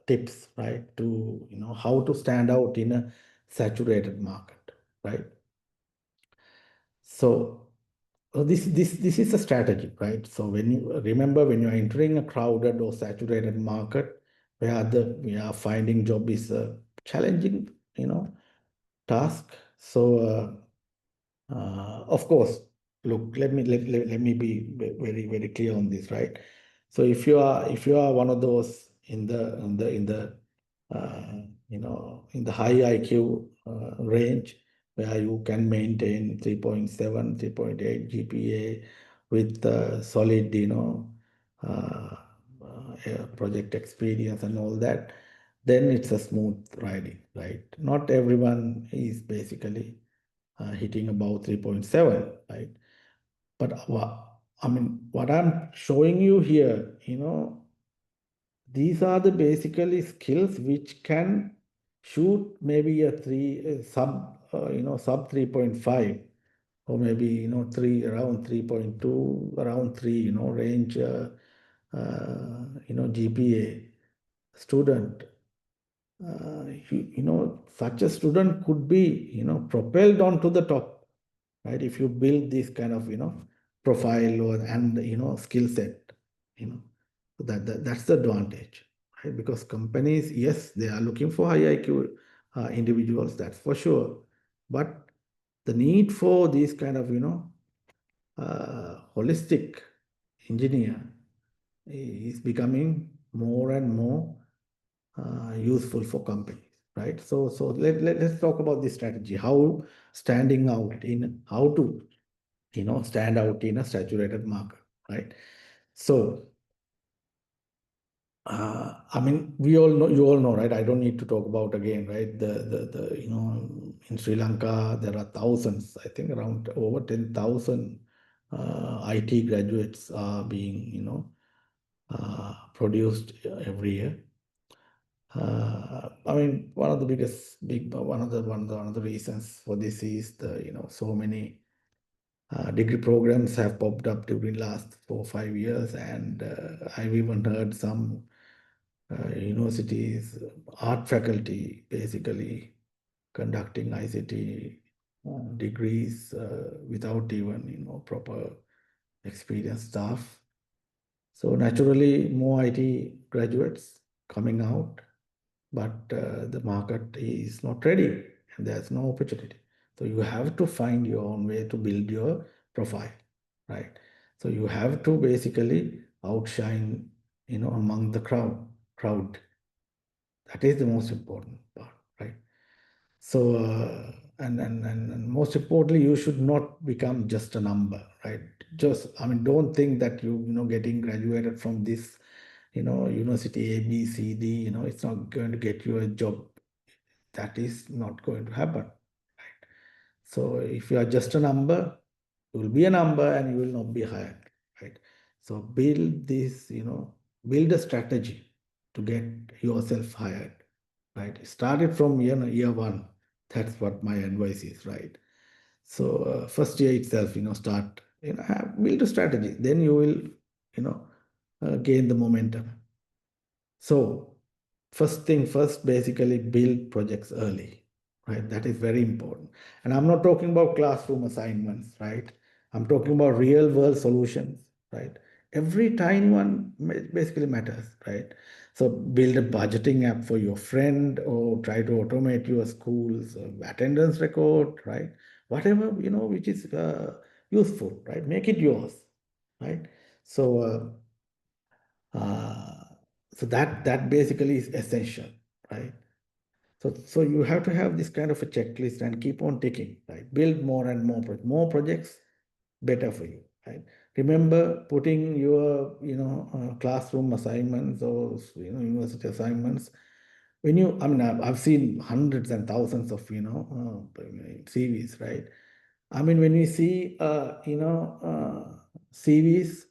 tips, right, to how to stand out in a saturated market, right? So this is a strategy, right? So when you remember, when you are entering a crowded or saturated market where we are finding job is a challenging task. So of course, look, let me be very, very clear on this, right? So if you are one of those in the in the high IQ range, where you can maintain 3.7, 3.8 GPA with solid project experience and all that, then it's a smooth riding, right? Not everyone is basically hitting about 3.7, right? But I mean, what I'm showing you here, these are the basically skills which can shoot maybe a sub 3.5, or maybe around 3.2, around 3 range GPA student. Such a student could be propelled onto the top, right? If you build this kind of, profile and skill set, so that's the advantage, right? Because companies, yes, they are looking for high IQ individuals, that's for sure. But the need for these kind of, holistic engineer is becoming more and more useful for companies, right? So let's talk about this strategy, how standing out in how to stand out in a saturated market, right? So I mean, we all know, you all know, right? I don't need to talk about again, right? The in Sri Lanka there are thousands, I think around over 10,000 IT graduates are being produced every year. I mean, one of the reasons for this is so many degree programs have popped up during last 4 or 5 years, and I've even heard some universities, art faculty, basically conducting ICT degrees without even proper experienced staff. So naturally, more IT graduates coming out, but the market is not ready and there's no opportunity. So you have to find your own way to build your profile, right? So you have to basically outshine, among the crowd. That is the most important part, right? So and most importantly, you should not become just a number, right? Just, I mean, don't think that getting graduated from this university A, B, C, D, it's not going to get you a job. That is not going to happen, right? So if you are just a number, you will be a number and you will not be hired, right? So build this, build a strategy to get yourself hired, right? Start it from year one. That's what my advice is, right? So first year itself, start, build a strategy. Then you will, gain the momentum. So first thing first, basically build projects early, right? That is very important. And I'm not talking about classroom assignments, right? I'm talking about real world solutions, right? Every tiny one basically matters, right? So build a budgeting app for your friend, or try to automate your school's attendance record, right? Whatever, which is useful, right? Make it yours, right? So so that basically is essential, right? So you have to have this kind of a checklist and keep on ticking, right? Build more and more projects, better for you, right? Remember putting your classroom assignments or university assignments. When I mean, I've seen hundreds and thousands of CVs, right? I mean, when we see CVs,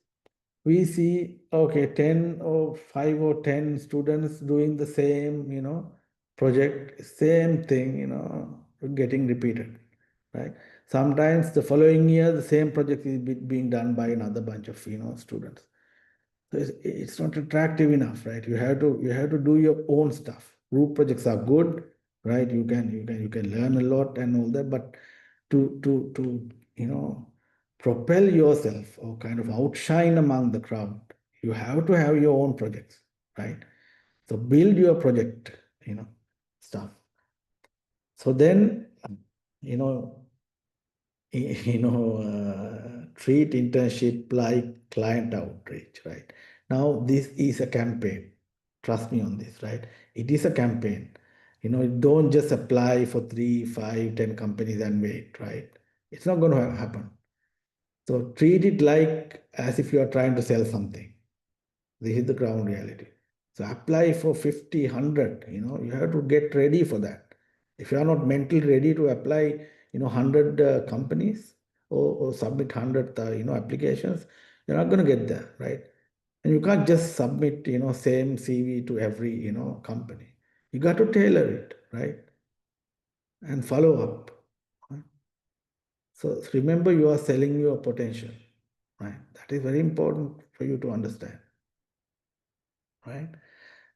we see, okay, 10 or 5 or 10 students doing the same project, same thing getting repeated, right? Sometimes the following year the same project is being done by another bunch of students. So it's not attractive enough, right? You have to do your own stuff. Group projects are good, right? You can learn a lot and all that, but to propel yourself or kind of outshine among the crowd, you have to have your own projects, right? So build your project stuff. So then treat internship like client outreach, right? Now this is a campaign. Trust me on this, right? It is a campaign. Don't just apply for 3, 5, 10 companies and wait, right? It's not going to happen. So treat it like as if you are trying to sell something. This is the ground reality. So apply for 50, 100, you have to get ready for that. If you are not mentally ready to apply, 100 companies or submit 100, applications, you're not going to get there, right? And you can't just submit, same CV to every, company. You got to tailor it, right? And follow up. Right? So remember, you are selling your potential, right? That is very important for you to understand, right?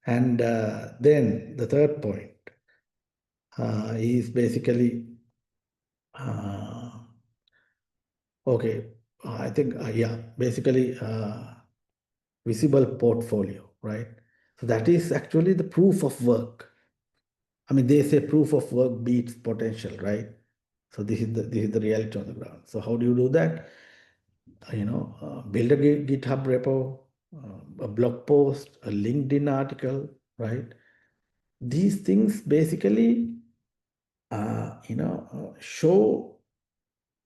And then the third point is basically Okay, I think, yeah, basically visible portfolio, right? So that is actually the proof of work. I mean, they say proof of work beats potential, right? So this is the reality on the ground. So how do you do that? Build a GitHub repo, a blog post, a LinkedIn article, right? These things basically, show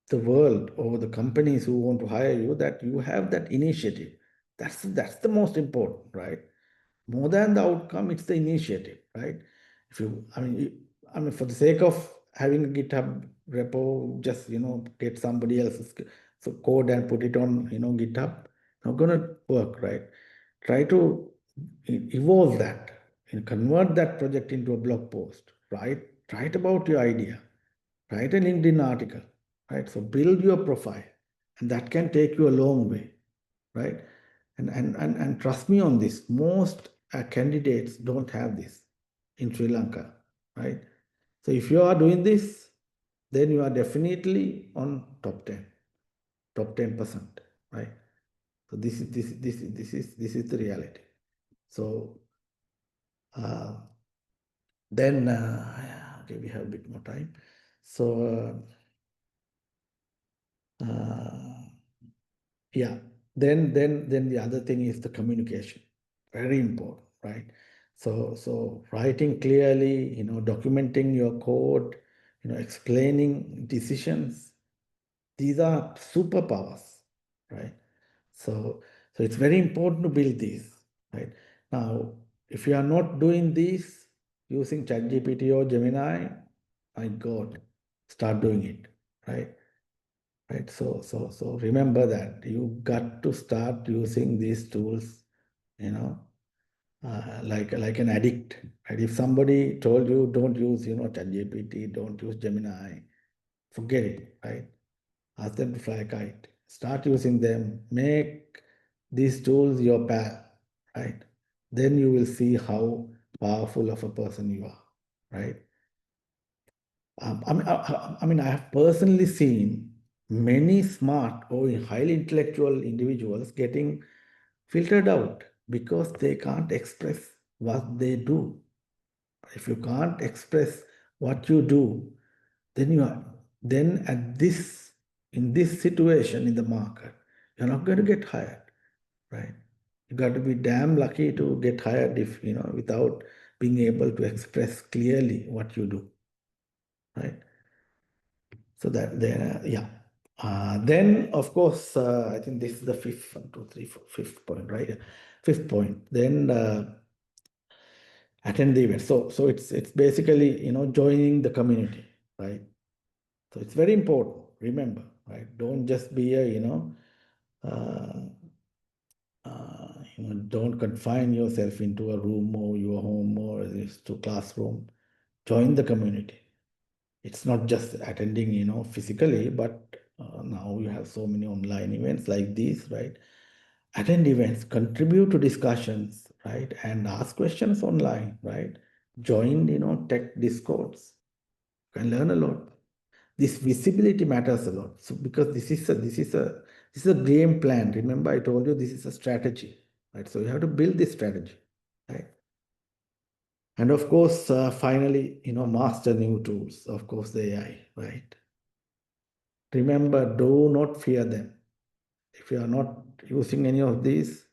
the world or the companies who want to hire you that you have that initiative. That's the most important, right? More than the outcome, it's the initiative, right? If you, I mean, for the sake of having a GitHub repo, just get somebody else's code and put it on GitHub, not gonna work, right? Try to evolve that and convert that project into a blog post, right? Write about your idea, write a LinkedIn article, right? So build your profile, and that can take you a long way, right? And trust me on this, most candidates don't have this in Sri Lanka, right? So if you are doing this, then you are definitely on top 10%, right? So this is the reality. So then okay, we have a bit more time. So yeah, then the other thing is the communication, very important, right? So writing clearly, documenting your code, explaining decisions, these are superpowers, right? So it's very important to build these, right? Now, if you are not doing these using ChatGPT or Gemini, my God, start doing it, right? Right. So remember that you got to start using these tools, like an addict. Right? If somebody told you don't use, ChatGPT, don't use Gemini, forget it, right? Ask them to fly a kite. Start using them. Make these tools your pal, right? Then you will see how powerful of a person you are, right? I mean, I have personally seen many smart or highly intellectual individuals getting filtered out because they can't express what they do. If you can't express what you do, then in this situation in the market, you're not going to get hired, right? You got to be damn lucky to get hired if without being able to express clearly what you do, right? So that there, yeah. Then of course, I think this is the fifth point, right? Fifth point. Then attend the event. So it's basically joining the community, right? So it's very important. Remember, right? Don't just be a don't confine yourself into a room or your home or to classroom. Join the community. It's not just attending, physically, but now you have so many online events like these, right? Attend events, contribute to discussions, right? And ask questions online, right? Join, tech discords. You can learn a lot. This visibility matters a lot. So because this is a game plan. Remember, I told you this is a strategy, right? So you have to build this strategy, right? And of course, finally, master new tools. Of course, the AI, right? Remember, do not fear them. If you are not using any of these,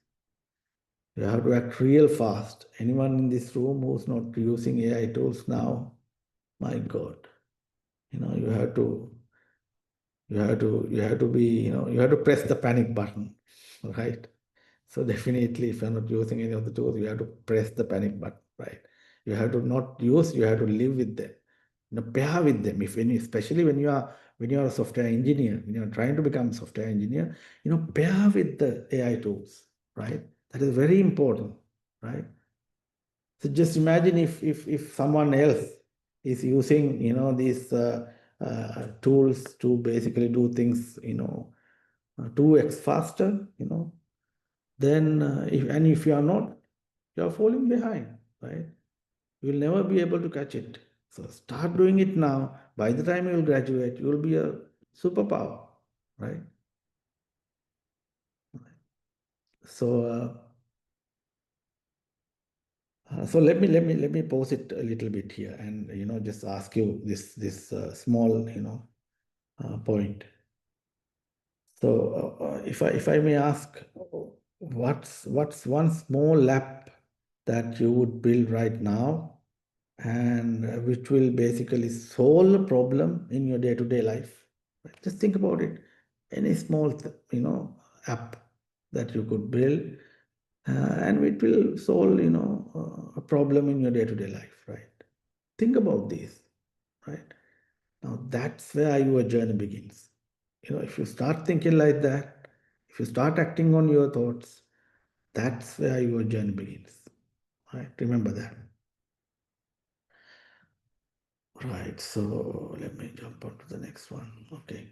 you have to act real fast. Anyone in this room who's not using AI tools now, my God, you have to be, you have to press the panic button, right? So definitely, if you're not using any of the tools, you have to press the panic button, right? You have to not use, you have to live with them. Pair with them. Especially when you are a software engineer, when you are trying to become a software engineer, pair with the AI tools, right? That is very important, right? So just imagine if someone else is using these tools to basically do things 2x faster, then if you are not, you are falling behind, right? You will never be able to catch it. So start doing it now. By the time you will graduate, you will be a superpower, right? So so let me pause it a little bit here and just ask you this small point. So if I may ask, what's one small app that you would build right now, and which will basically solve a problem in your day-to-day life? Just think about it. Any small app that you could build, and it will solve a problem in your day-to-day life, right? Think about this, right? Now that's where your journey begins. If you start thinking like that, if you start acting on your thoughts, that's where your journey begins, right? Remember that. Right, so let me jump on to the next one. Okay.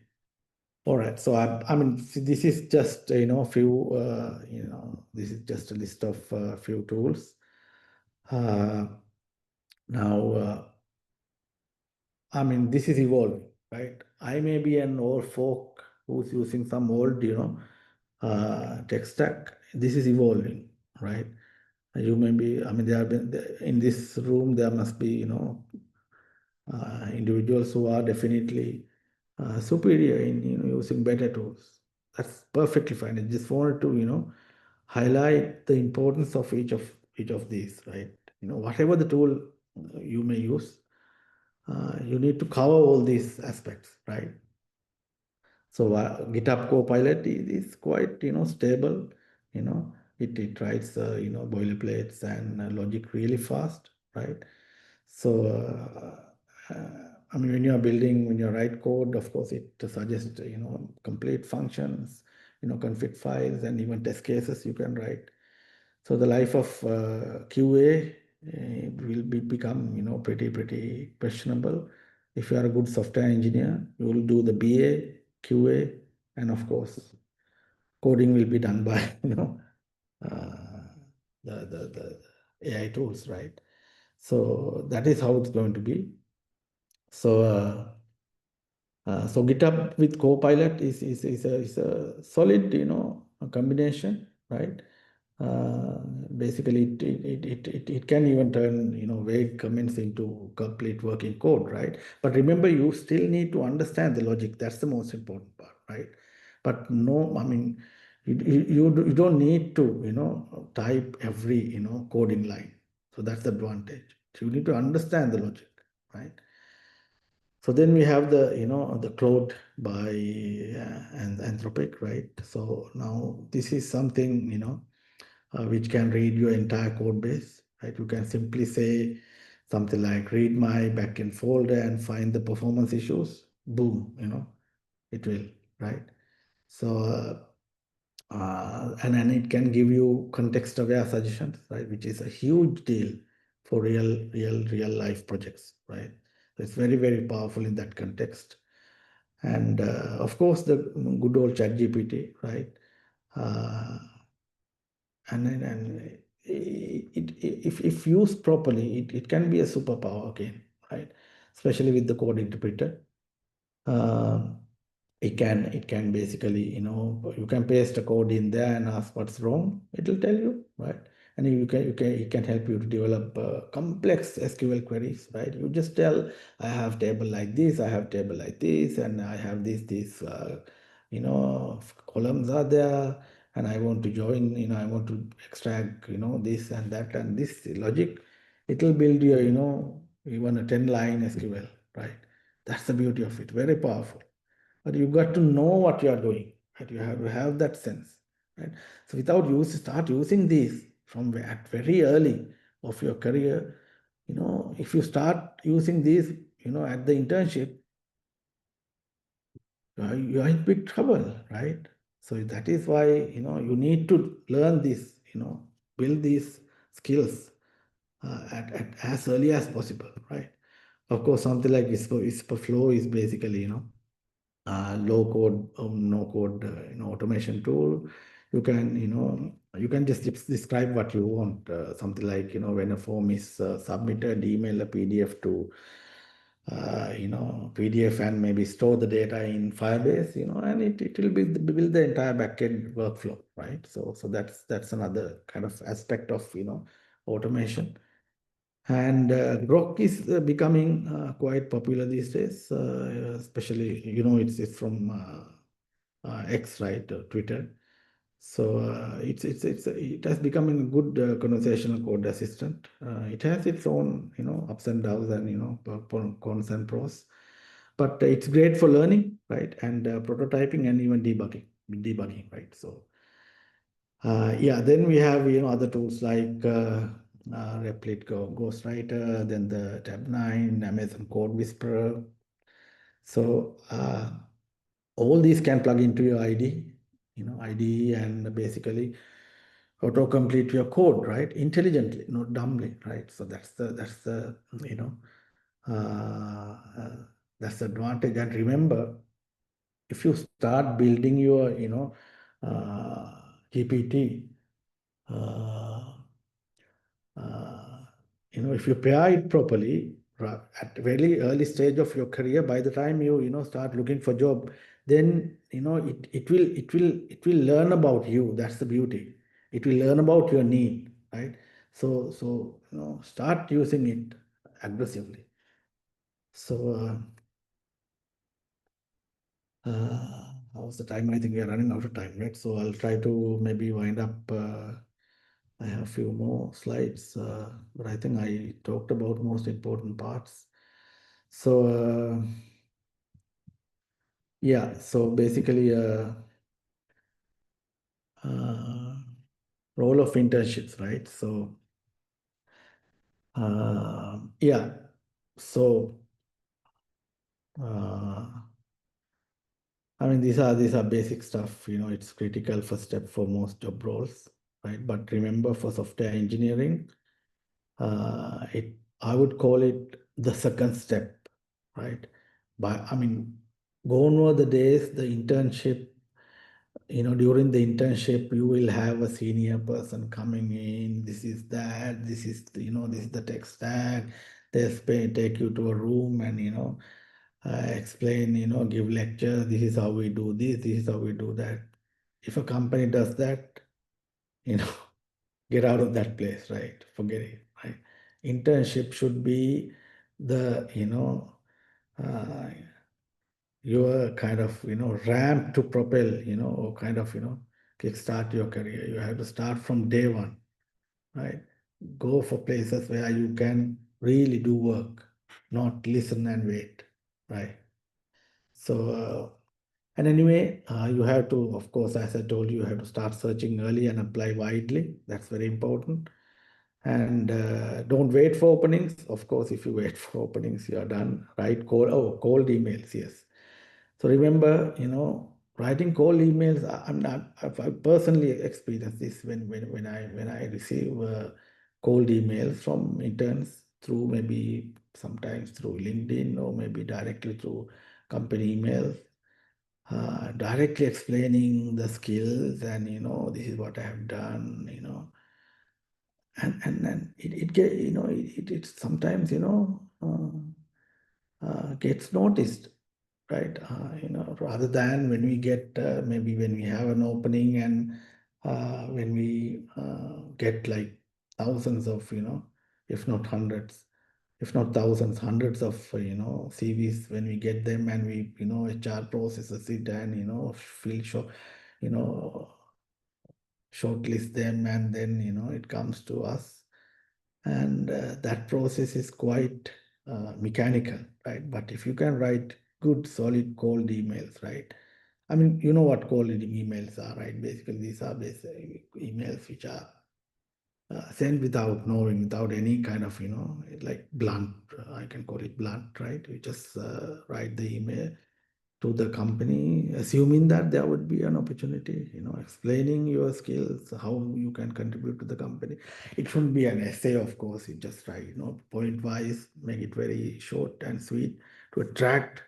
All right, so I mean, see, this is just a few this is just a list of few tools. Now I mean, this is evolving, right? I may be an old folk who's using some old tech stack. This is evolving, right? You may be, I mean, there have been in this room, there must be individuals who are definitely superior in using better tools. That's perfectly fine. I just wanted to highlight the importance of each of these, right? Whatever the tool you may use, you need to cover all these aspects, right? So GitHub Copilot is quite stable. It writes boilerplates and logic really fast, right? So I mean, when you write code, of course, it suggests complete functions, config files, and even test cases you can write. So the life of QA will become pretty questionable. If you are a good software engineer, you will do the BA, QA, and of course, coding will be done by the AI tools, right? So that is how it's going to be. So so GitHub with Copilot is a solid combination, right? Basically, it can even turn vague comments into complete working code, right? But remember, you still need to understand the logic. That's the most important part, right? But no, I mean, you don't need to type every coding line. So that's the advantage. So you need to understand the logic, right? So then we have the Claude by Anthropic, right? So now this is something which can read your entire code base, right? You can simply say something like read my backend folder and find the performance issues. Boom, it will, right? So and then it can give you context-aware suggestions, right? Which is a huge deal for real life projects, right? So it's very, very powerful in that context. And of course, the good old ChatGPT, right? And if used properly, it can be a superpower again, right? Especially with the code interpreter. It can basically, you can paste a code in there and ask what's wrong. It will tell you, right? And it can help you to develop complex SQL queries, right? You just tell, I have table like this, I have table like this, and I have these columns are there, and I want to join, I want to extract, this and that and this logic. It will build you, even a 10-line SQL, right? That's the beauty of it. Very powerful. But you got to know what you are doing, right? You have to have that sense, right? So without start using these from at very early of your career. If you start using these, at the internship, you are in big trouble, right? So that is why, you need to learn this, build these skills at as early as possible, right? Of course, something like Whisper Flow is basically, low code, no code, automation tool. You can just describe what you want. Something like, when a form is submitted, email a PDF to PDF and maybe store the data in Firebase, and it will build the entire backend workflow, right? So that's another kind of aspect of automation. And Grok is becoming quite popular these days, especially it's from X, right, Twitter. So it has become a good conversational code assistant. It has its own ups and downs and cons and pros, but it's great for learning, right, and prototyping and even debugging, right? So yeah, then we have other tools like Replit, Ghostwriter, then the Tab9, Amazon Code Whisperer. So all these can plug into your IDE, and basically autocomplete your code, right? Intelligently, not dumbly, right? So that's the that's the advantage. And remember, if you start building your GPT, if you pair it properly at very early stage of your career, by the time you start looking for job, then it will learn about you. That's the beauty. It will learn about your need, right? So start using it aggressively. So how's the time? I think we are running out of time, right? So I'll try to maybe wind up. I have a few more slides, but I think I talked about most important parts. So yeah, so basically role of internships, right? So yeah, so I mean, these are basic stuff, it's critical first step for most job roles, right? But remember, for software engineering, I would call it the second step, right? But I mean, gone were the days, the internship, during the internship, you will have a senior person coming in. This is that, this is the tech stack. They take you to a room and explain, give lecture. This is how we do this. This is how we do that. If a company does that, get out of that place, right? Forget it, right? Internship should be the your kind of ramp to propel, or kind of kickstart your career. You have to start from day one, right? Go for places where you can really do work, not listen and wait, right? So and anyway, you have to, of course, as I told you, you have to start searching early and apply widely. That's very important. And don't wait for openings. Of course, if you wait for openings, you are done. Write cold emails, yes. So remember, writing cold emails. I've personally experienced this when I receive cold emails from interns through maybe sometimes through LinkedIn or maybe directly through company emails. Directly explaining the skills and this is what I have done, and it get it sometimes gets noticed, right? Rather than when we get maybe when we have an opening and when we get like thousands of if not hundreds, if not thousands, hundreds of CVs. When we get them and we HR processes it and shortlist them, and then it comes to us, and that process is quite mechanical, right? But if you can write good solid cold emails, right? I mean, you know what cold emails are, right? Basically these are basic emails which are sent without knowing, without any kind of like blunt, I can call it blunt, right? You just write the email to the company, assuming that there would be an opportunity, explaining your skills, how you can contribute to the company. It shouldn't be an essay, of course. You just write, point wise, make it very short and sweet to attract,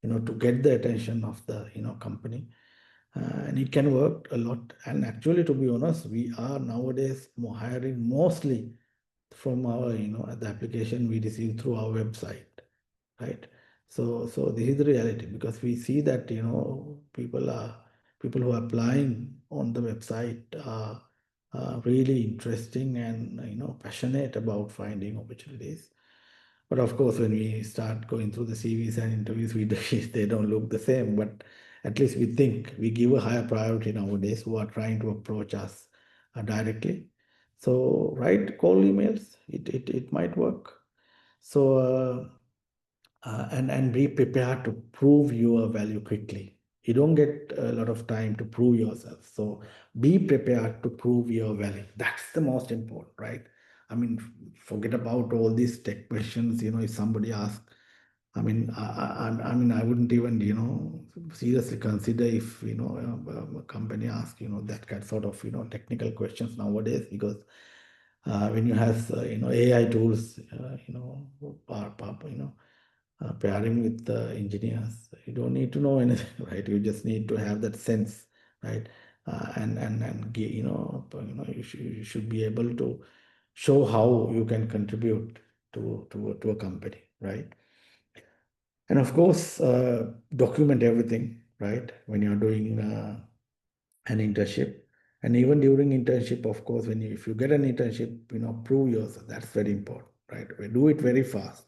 to get the attention of the, company. And it can work a lot. And actually, to be honest, we are nowadays hiring mostly from our, the application we receive through our website, right? So this is the reality, because we see that, you know, people who are applying on the website are really interesting and, you know, passionate about finding opportunities. But of course, when we start going through the CVs and interviews, they don't look the same. But at least we think we give a higher priority nowadays who are trying to approach us directly. So write call emails. It might work. So and be prepared to prove your value quickly. You don't get a lot of time to prove yourself. So be prepared to prove your value. That's the most important, right? I mean, forget about all these tech questions. You know, if somebody asks, I mean, I mean, I wouldn't even, you know, seriously consider if, you know, a company asks, you know, that kind sort of, you know, technical questions nowadays, because when you have, you know, AI tools, you know, pairing with the engineers, you don't need to know anything, right? You just need to have that sense, right? And you know, you should be able to show how you can contribute to a company, right? And of course, document everything, right? When you're doing an internship, and even during internship, of course, if you get an internship, you know, prove yourself. That's very important, right? We do it very fast.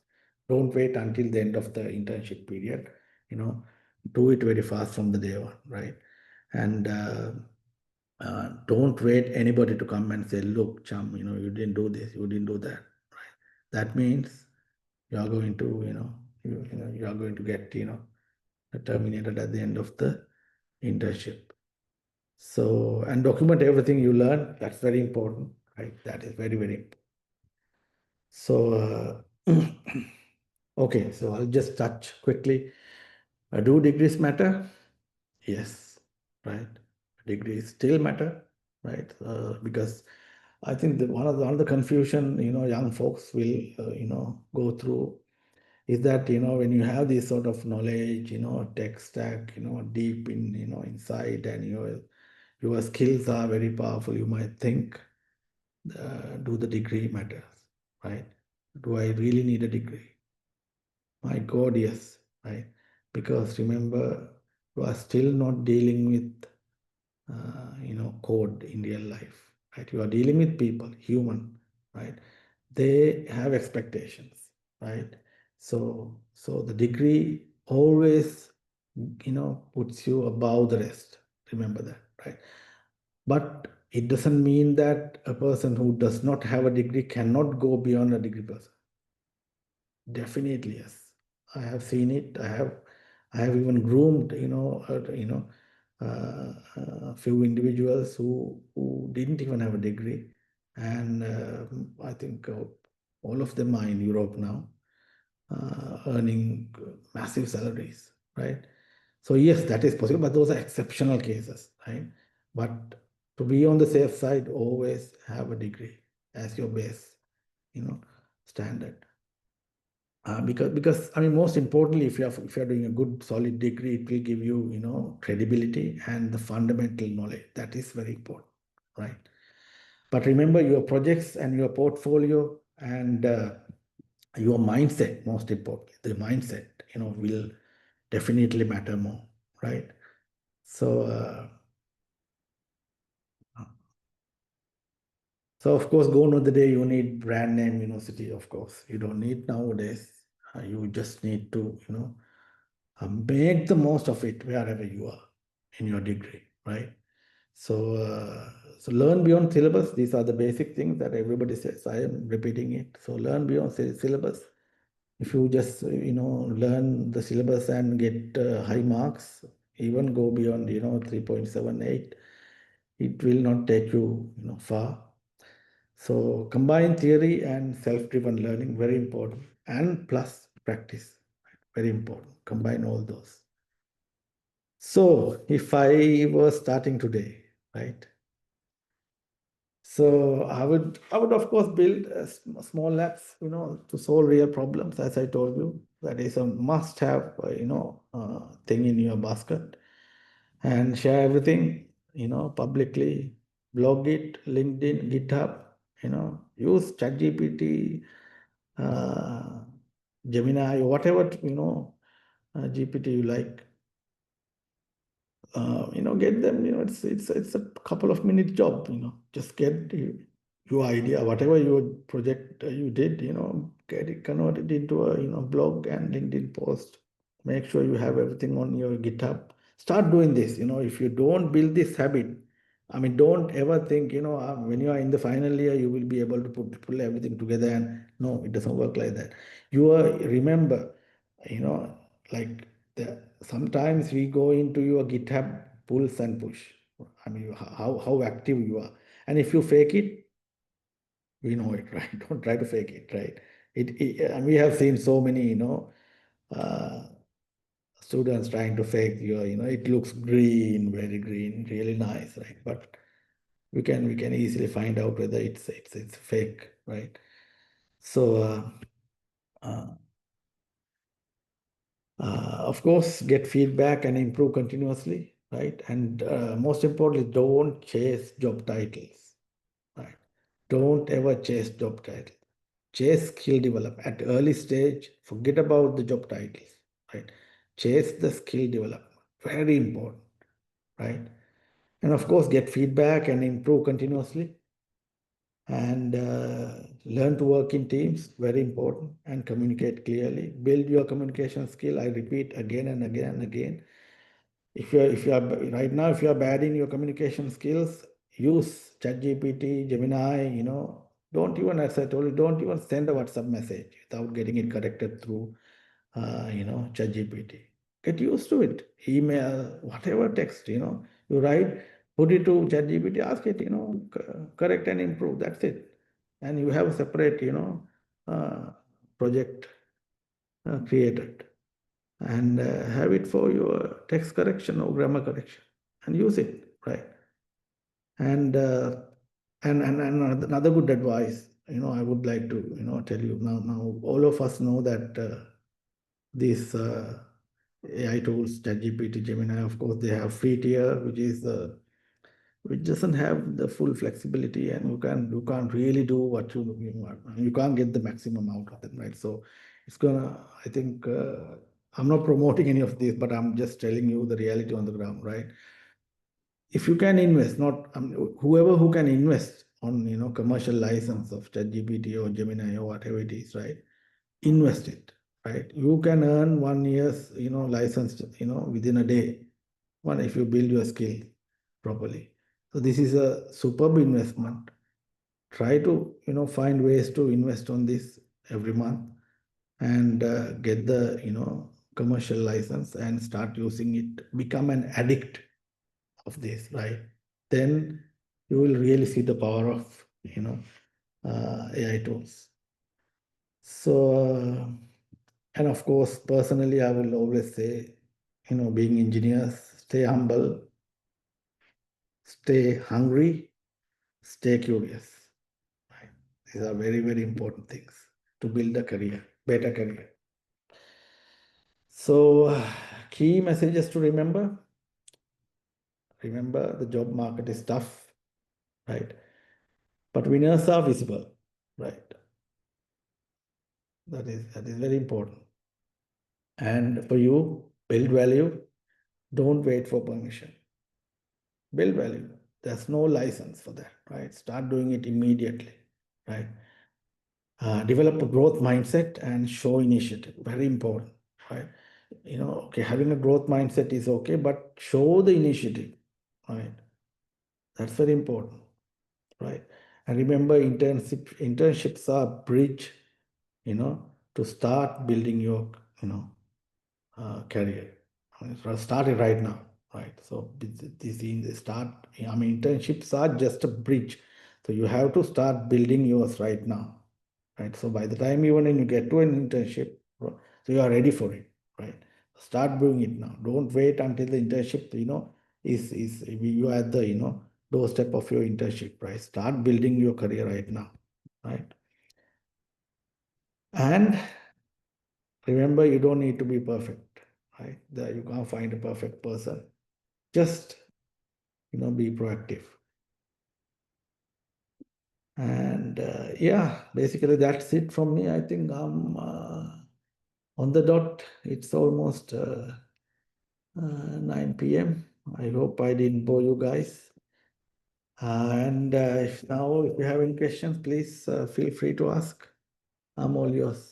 Don't wait until the end of the internship period. You know, do it very fast from the day one, right? And don't wait anybody to come and say, look, chum, you know, you didn't do this, you didn't do that, right? That means you are going to, you know, you are going to get, you know, terminated at the end of the internship. So, and document everything you learn. That's very important, right? That is very, very important. So, okay, so I'll just touch quickly. Do degrees matter? Yes, right. Degrees still matter, right? Because I think that one of the confusion, you know, young folks will, you know, go through is that, you know, when you have this sort of knowledge, you know, tech stack, you know, deep in, you know, inside, and your skills are very powerful, you might think, do the degree matters, right? Do I really need a degree? My God, yes, right? Because remember, you are still not dealing with, you know, code in real life, right? You are dealing with people, human, right? They have expectations, right? So the degree always, you know, puts you above the rest. Remember that, right? But it doesn't mean that a person who does not have a degree cannot go beyond a degree person. Definitely, yes. I have seen it. I have even groomed, you know, a few individuals who didn't even have a degree, and I think all of them are in Europe now, earning massive salaries, right? So yes, that is possible, but those are exceptional cases, right? But to be on the safe side, always have a degree as your base, you know, standard. Because I mean, most importantly, if you're doing a good solid degree, it will give you, you know, credibility and the fundamental knowledge. That is very important, right? But remember, your projects and your portfolio and your mindset, most importantly, the mindset, you know, will definitely matter more, right? So of course, gone are the day you need brand name university. Of course, you don't need nowadays. You just need to, you know, make the most of it wherever you are in your degree, right? So learn beyond syllabus. These are the basic things that everybody says. I am repeating it. So learn beyond syllabus. If you just, you know, learn the syllabus and get high marks, even go beyond, you know, 3.78, it will not take you, you know, far. So combine theory and self-driven learning, very important, and plus practice, very important. Combine all those. So if I was starting today, right? So I would of course build small labs, you know, to solve real problems. As I told you, that is a must-have, you know, thing in your basket, and share everything, you know, publicly. Blog it, LinkedIn, GitHub, you know, use ChatGPT, Gemini, or whatever, GPT you like. Get them, it's a couple of minute job, just get your idea, whatever your project you did, get it converted into a, blog and LinkedIn post. Make sure you have everything on your GitHub. Start doing this, if you don't build this habit, I mean, don't ever think, when you are in the final year, you will be able to pull everything together, and no, it doesn't work like that. Remember, like sometimes we go into your GitHub pulls and push. I mean, how active you are. And if you fake it, we know it, right? Don't try to fake it, right? And we have seen so many, uh, students trying to fake your, it looks green, very green, really nice, right? But we can easily find out whether it's fake, right? So of course, get feedback and improve continuously, right? And most importantly, don't chase job titles, right? Don't ever chase job titles. Chase skill development at early stage. Forget about the job titles, right? Chase the skill development. Very important, right? And of course, get feedback and improve continuously. And learn to work in teams, very important, and communicate clearly. Build your communication skill. I repeat again and again and again. If you are right now, if you are bad in your communication skills, use ChatGPT, Gemini. Don't even, as I told you, don't even send a WhatsApp message without getting it corrected through, ChatGPT. Get used to it. Email, whatever text, you write, put it to ChatGPT, ask it, correct and improve. That's it. And you have a separate, project created, and have it for your text correction or grammar correction, and use it, right? And another good advice, I would like to, tell you now, all of us know that these AI tools, ChatGPT, Gemini, of course, they have free tier, which doesn't have the full flexibility, and you can't really do what you want. You can't get the maximum out of them, right? So it's gonna, I think, I'm not promoting any of this, but I'm just telling you the reality on the ground, right? If you can invest, not whoever who can invest on commercial license of ChatGPT or Gemini or whatever it is, right? Invest it, right? You can earn 1 year's license within a day, one, if you build your skill properly. So this is a superb investment. Try to find ways to invest on this every month, and get the commercial license and start using it. Become an addict of this, right? Then you will really see the power of AI tools. So and of course, personally, I will always say, being engineers, stay humble, stay hungry, stay curious. Right? These are very, very important things to build a career, better career. So, key messages to remember. Remember, the job market is tough, right? But winners are visible, right? That is very important. And for you, build value. Don't wait for permission. Build value. There's no license for that, right? Start doing it immediately, right? Develop a growth mindset and show initiative. Very important, right? Okay, having a growth mindset is okay, but show the initiative, right? That's very important, right? And remember, internships are a bridge, to start building your, career. Start it right now, right? So this in the start, internships are just a bridge. So you have to start building yours right now, right? So by the time even when you get to an internship, so you are ready for it, right? Start doing it now. Don't wait until the internship, is you are at the doorstep of your internship, right? Start building your career right now, right? And remember, you don't need to be perfect, right? You can't find a perfect person. Just be proactive. And yeah, basically that's it from me. I think I'm On the dot, it's almost 9 p.m. I hope I didn't bore you guys. And if you have any questions, please feel free to ask. I'm all yours.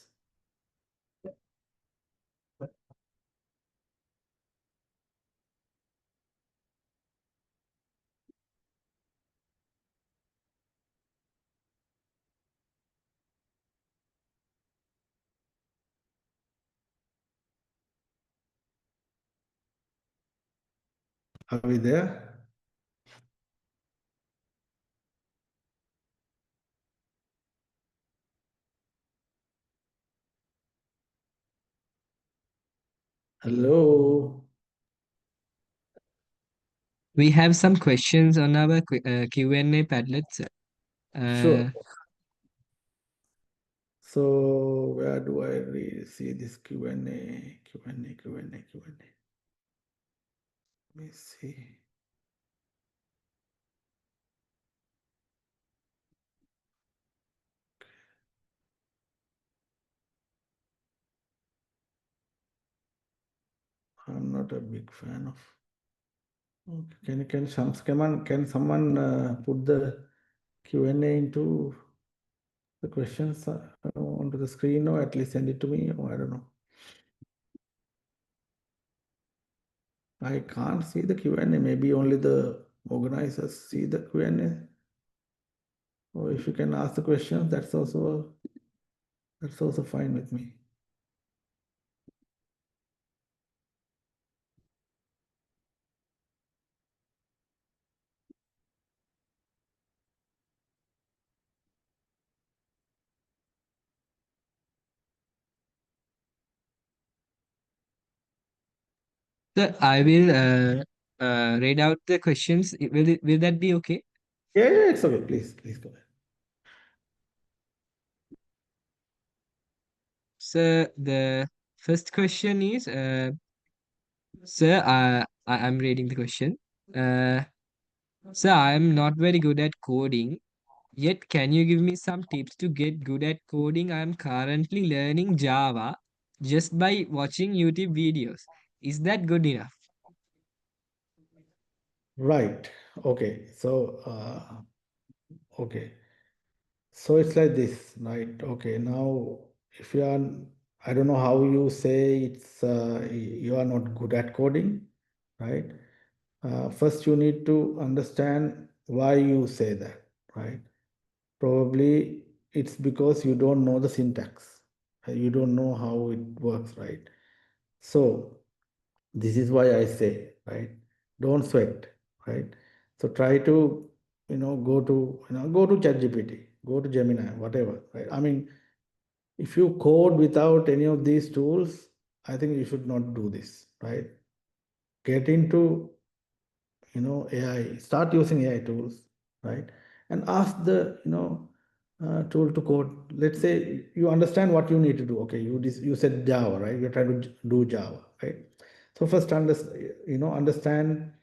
Are we there? Hello. We have some questions on our Q&A Padlet, sir. Sure. So where do I see this Q&A? Let me see. I'm not a big fan of. Okay. Can someone put the Q&A into the questions onto the screen, or at least send it to me, or I don't know. I can't see the Q&A. Maybe only the organizers see the Q&A. Or if you can ask the questions, that's also fine with me. Sir, I will read out the questions. Will that be okay? Yeah, it's okay. Please go ahead. Sir, the first question is, sir, I'm reading the question. Sir, I am not very good at coding. Yet, can you give me some tips to get good at coding? I am currently learning Java just by watching YouTube videos. Is that good enough? Right. Okay. So, okay. So it's like this, right? Okay. Now, if you are, I don't know how you say it's, you are not good at coding, right? First, you need to understand why you say that, right? Probably it's because you don't know the syntax. You don't know how it works, right? So this is why I say, right? Don't sweat, right? So try to, go to ChatGPT, go to Gemini, whatever, right? I mean, if you code without any of these tools, I think you should not do this, right? Get into, AI, start using AI tools, right? And ask the, tool to code. Let's say you understand what you need to do. Okay, you said Java, right? You're trying to do Java, right? So first, understand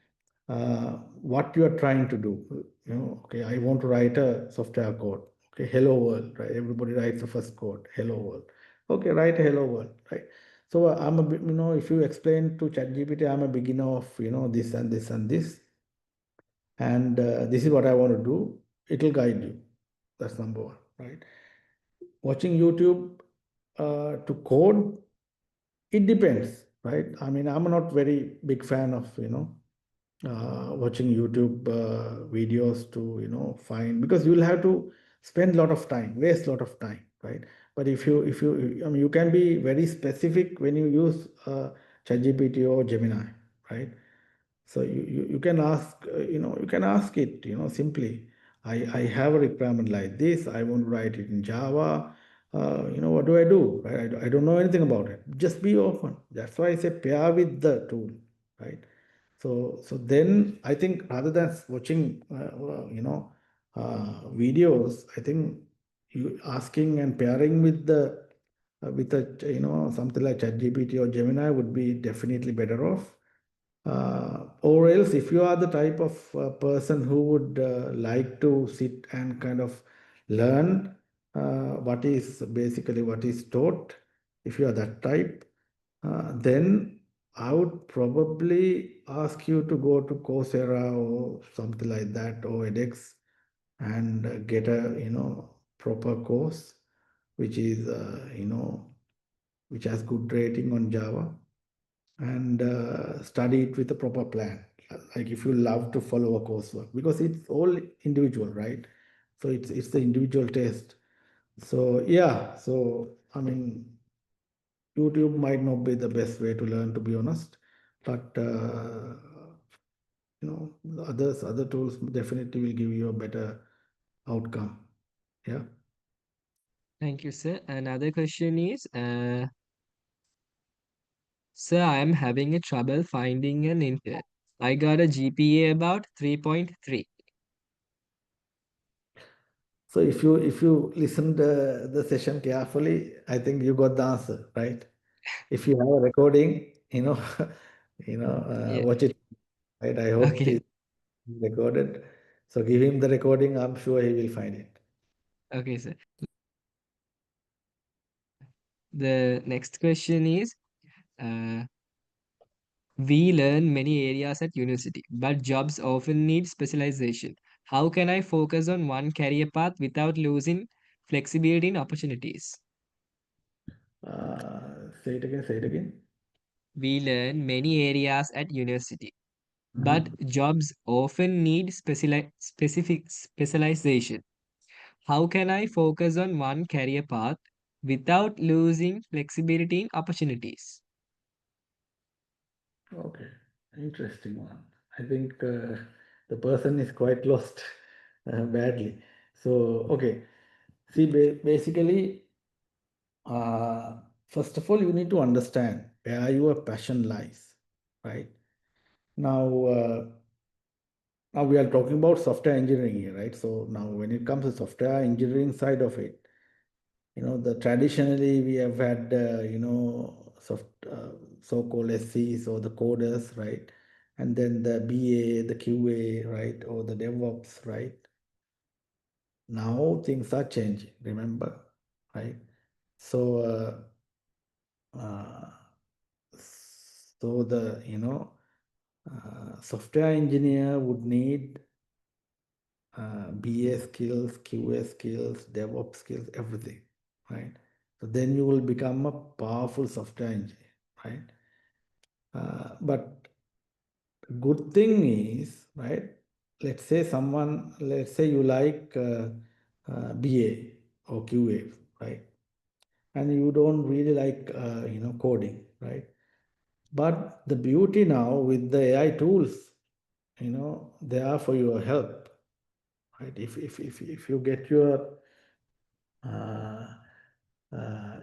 what you are trying to do. Okay, I want to write a software code. Okay, hello world, right? Everybody writes the first code, hello world. Okay, write a hello world, right? So I'm a bit, if you explain to ChatGPT, I'm a beginner of, this and this and this, and this is what I want to do. It will guide you. That's number one, right? Watching YouTube to code, it depends, right? I mean, I'm not very big fan of, watching YouTube videos to, find, because you'll have to spend a lot of time, waste a lot of time, right? But if you, I mean, you can be very specific when you use ChatGPT or Gemini, right? So you can ask, you can ask it, simply, I have a requirement like this. I want to write it in Java. What do I do? Right? I don't know anything about it. Just be open. That's why I say pair with the tool, right? So then I think rather than watching, videos, I think you asking and pairing with the something like ChatGPT or Gemini would be definitely better off. Or else, if you are the type of person who would like to sit and kind of learn what is taught, If you are that type, then I would probably ask you to go to Coursera or something like that, or edX, and get a proper course which is which has good rating on Java, and study it with a proper plan. Like if you love to follow a coursework, because it's all individual, right? So it's the individual taste. So yeah, so I mean, YouTube might not be the best way to learn, to be honest, but the other tools definitely will give you a better outcome. Yeah. Thank you, sir. Another question is, sir, I am having a trouble finding an intern. I got a GPA about 3.3. So if you listen the session carefully, I think you got the answer, right? If you have a recording, Yeah. watch it, right? I hope it Okay. is recorded. So give him the recording. I'm sure he will find it. Okay, sir. The next question is, we learn many areas at university, but jobs often need specialization. How can I focus on one career path without losing flexibility in opportunities? Say it again. Say it again. We learn many areas at university, but Mhm. jobs often need specific specialization. How can I focus on one career path without losing flexibility in opportunities? Okay, interesting one. I think the person is quite lost badly. So, okay, see, basically, first of all, you need to understand where your passion lies, right? Now, now we are talking about software engineering here, right? So now, when it comes to software engineering side of it, the traditionally we have had so-called SCs or the coders, right? And then the BA, the QA, right? Or the DevOps, right? Now things are changing, remember, right? So so the software engineer would need BA skills, QA skills, DevOps skills, everything, right? So then you will become a powerful software engineer, right? But good thing is, right? Let's say you like BA or QA, right? And you don't really like coding, right? But the beauty now with the AI tools, they are for your help, right? If you get your uh,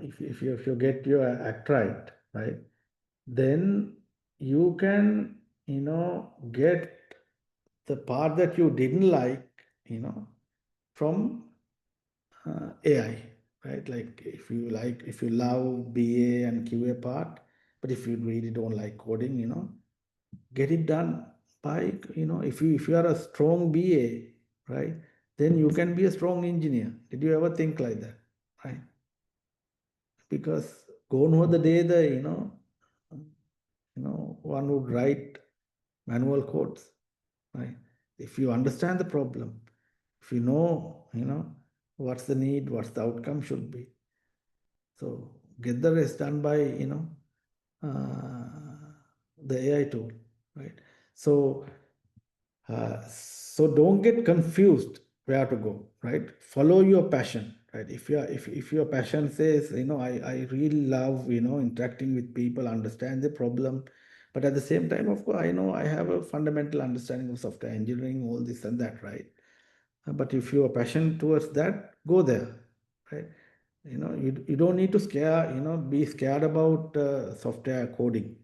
if you get your act right, then you can get the part that you didn't like, from AI, right? Like if you love BA and QA part, but if you really don't like coding, get it done by, if you are a strong BA, right, then you can be a strong engineer. Did you ever think like that, right? Because gone were the day one would write manual codes, right? If you understand the problem, if you know, what's the need, what's the outcome should be. So get the rest done by, the AI tool, right? So don't get confused where to go, right? Follow your passion, right? If your passion says, I really love, interacting with people, understand the problem, but at the same time, of course, I know I have a fundamental understanding of software engineering, all this and that, right? But if your passion towards that, go there, right? You don't need to be scared about software coding,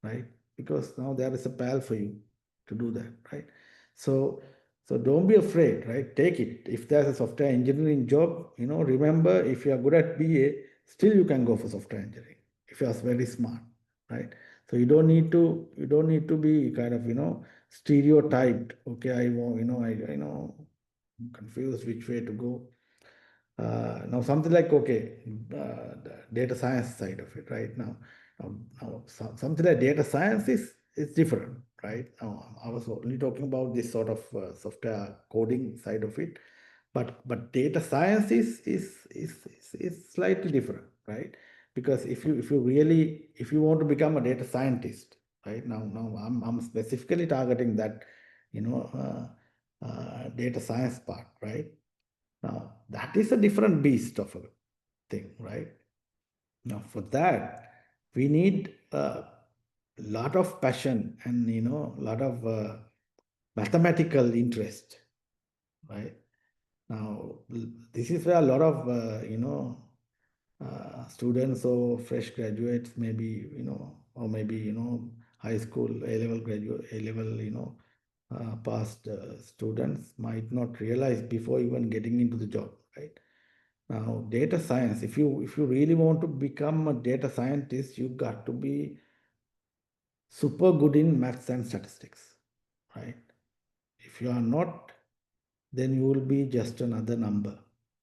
right? Because now there is a pal for you to do that, right? So don't be afraid, right? Take it. If there's a software engineering job, remember, if you are good at BA, still you can go for software engineering if you are very smart, right? So you don't need to be kind of stereotyped. Okay, I want, I know, I'm confused which way to go. Now something like, okay, the data science side of it, right? Now something like data science is different, right? Now I was only talking about this sort of software coding side of it, but data science is slightly different, right? Because if you want to become a data scientist, right? Now I'm specifically targeting that, data science part, right? Now, that is a different beast of a thing, right? Now, for that, we need a lot of passion and, a lot of mathematical interest, right? Now, this is where a lot of, students or fresh graduates, maybe, or maybe, high school A-level graduate, A-level, past students might not realize before even getting into the job, right? Now, data science, if you really want to become a data scientist, you got to be super good in maths and statistics, right? If you are not, then you will be just another number,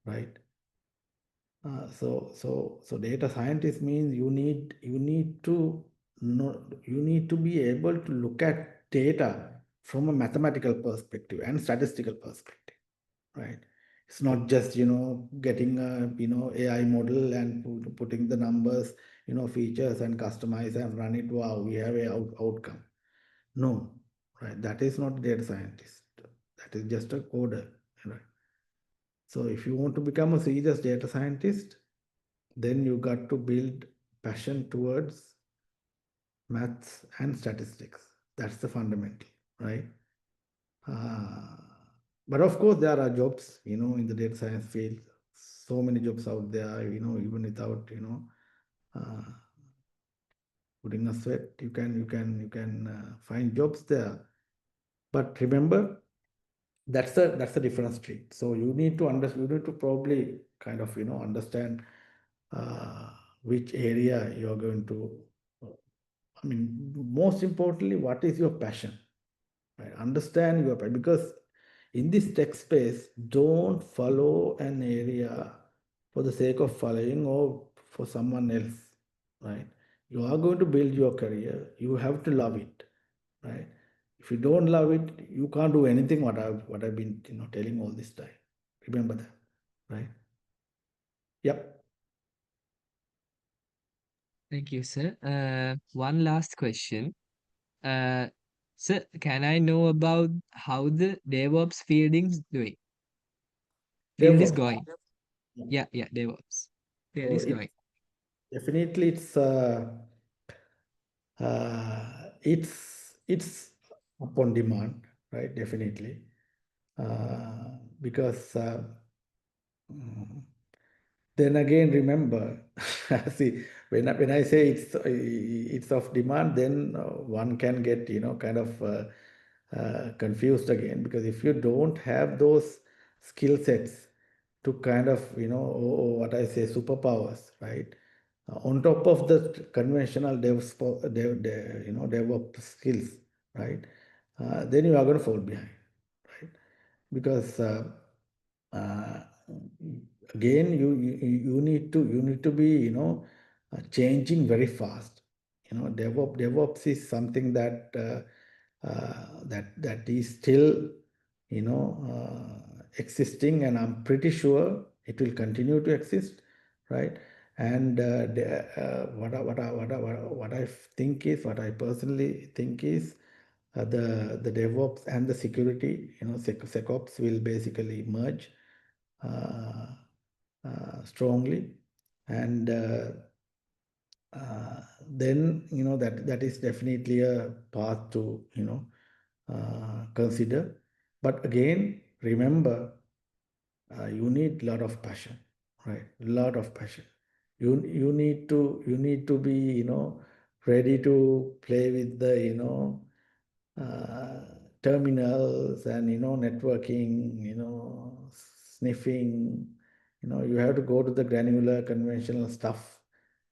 right? So data scientist means you need to know, you need to be able to look at data from a mathematical perspective and statistical perspective, right? It's not just getting a AI model and putting the numbers, features and customize and run it. Wow, we have a outcome. No, right? That is not data scientist. That is just a coder, right? So if you want to become a serious data scientist, then you got to build passion towards maths and statistics. That's the fundamental, right? But of course, there are jobs, in the data science field. So many jobs out there, even without, uh, putting a sweat, you can find jobs there. But remember, that's a different street. So you need to understand. You need to probably kind of understand which area you're going to. I mean, most importantly, what is your passion? Right? Understand your passion, because in this tech space, don't follow an area for the sake of following or for someone else, right? You are going to build your career. You have to love it, right? If you don't love it, you can't do anything what I've been telling all this time. Remember that, right? Yep. Thank you, sir. One last question. Sir, can I know about how the DevOps field is DevOps. going? Yeah, DevOps field So is going. definitely it's upon demand, right? Definitely, because mm, then again, remember, see, when I say it's of demand, then one can get kind of confused again, because if you don't have those skill sets to kind of or what I say superpowers, right? On top of the conventional DevOps skills, right? Then you are going to fall behind, right? Because uh, again, you need to be changing very fast. DevOps is something that that is still existing, and I'm pretty sure it will continue to exist, right? And what I think is, what I personally think is, the DevOps and the security, SecOps will basically merge strongly, and then that is definitely a path to consider. But again, remember, you need a lot of passion, right? A lot of passion. You need to be ready to play with the terminals and networking, sniffing. You have to go to the granular conventional stuff,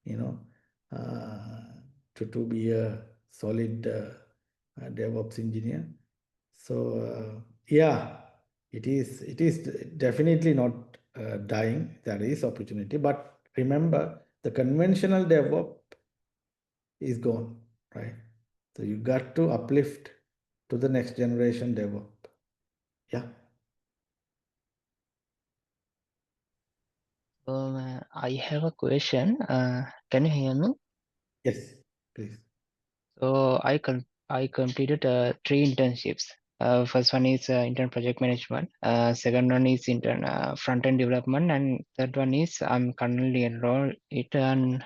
you know, to be a solid DevOps engineer. So yeah, it is definitely not dying. There is opportunity, but remember the conventional DevOps is gone, right? So you got to uplift to the next generation DevOps. Yeah. I have a question. Can you hear me? Yes, please. So I completed 3 internships. First one is intern project management. Second one is intern front end development, and third one is I'm currently enrolled it, and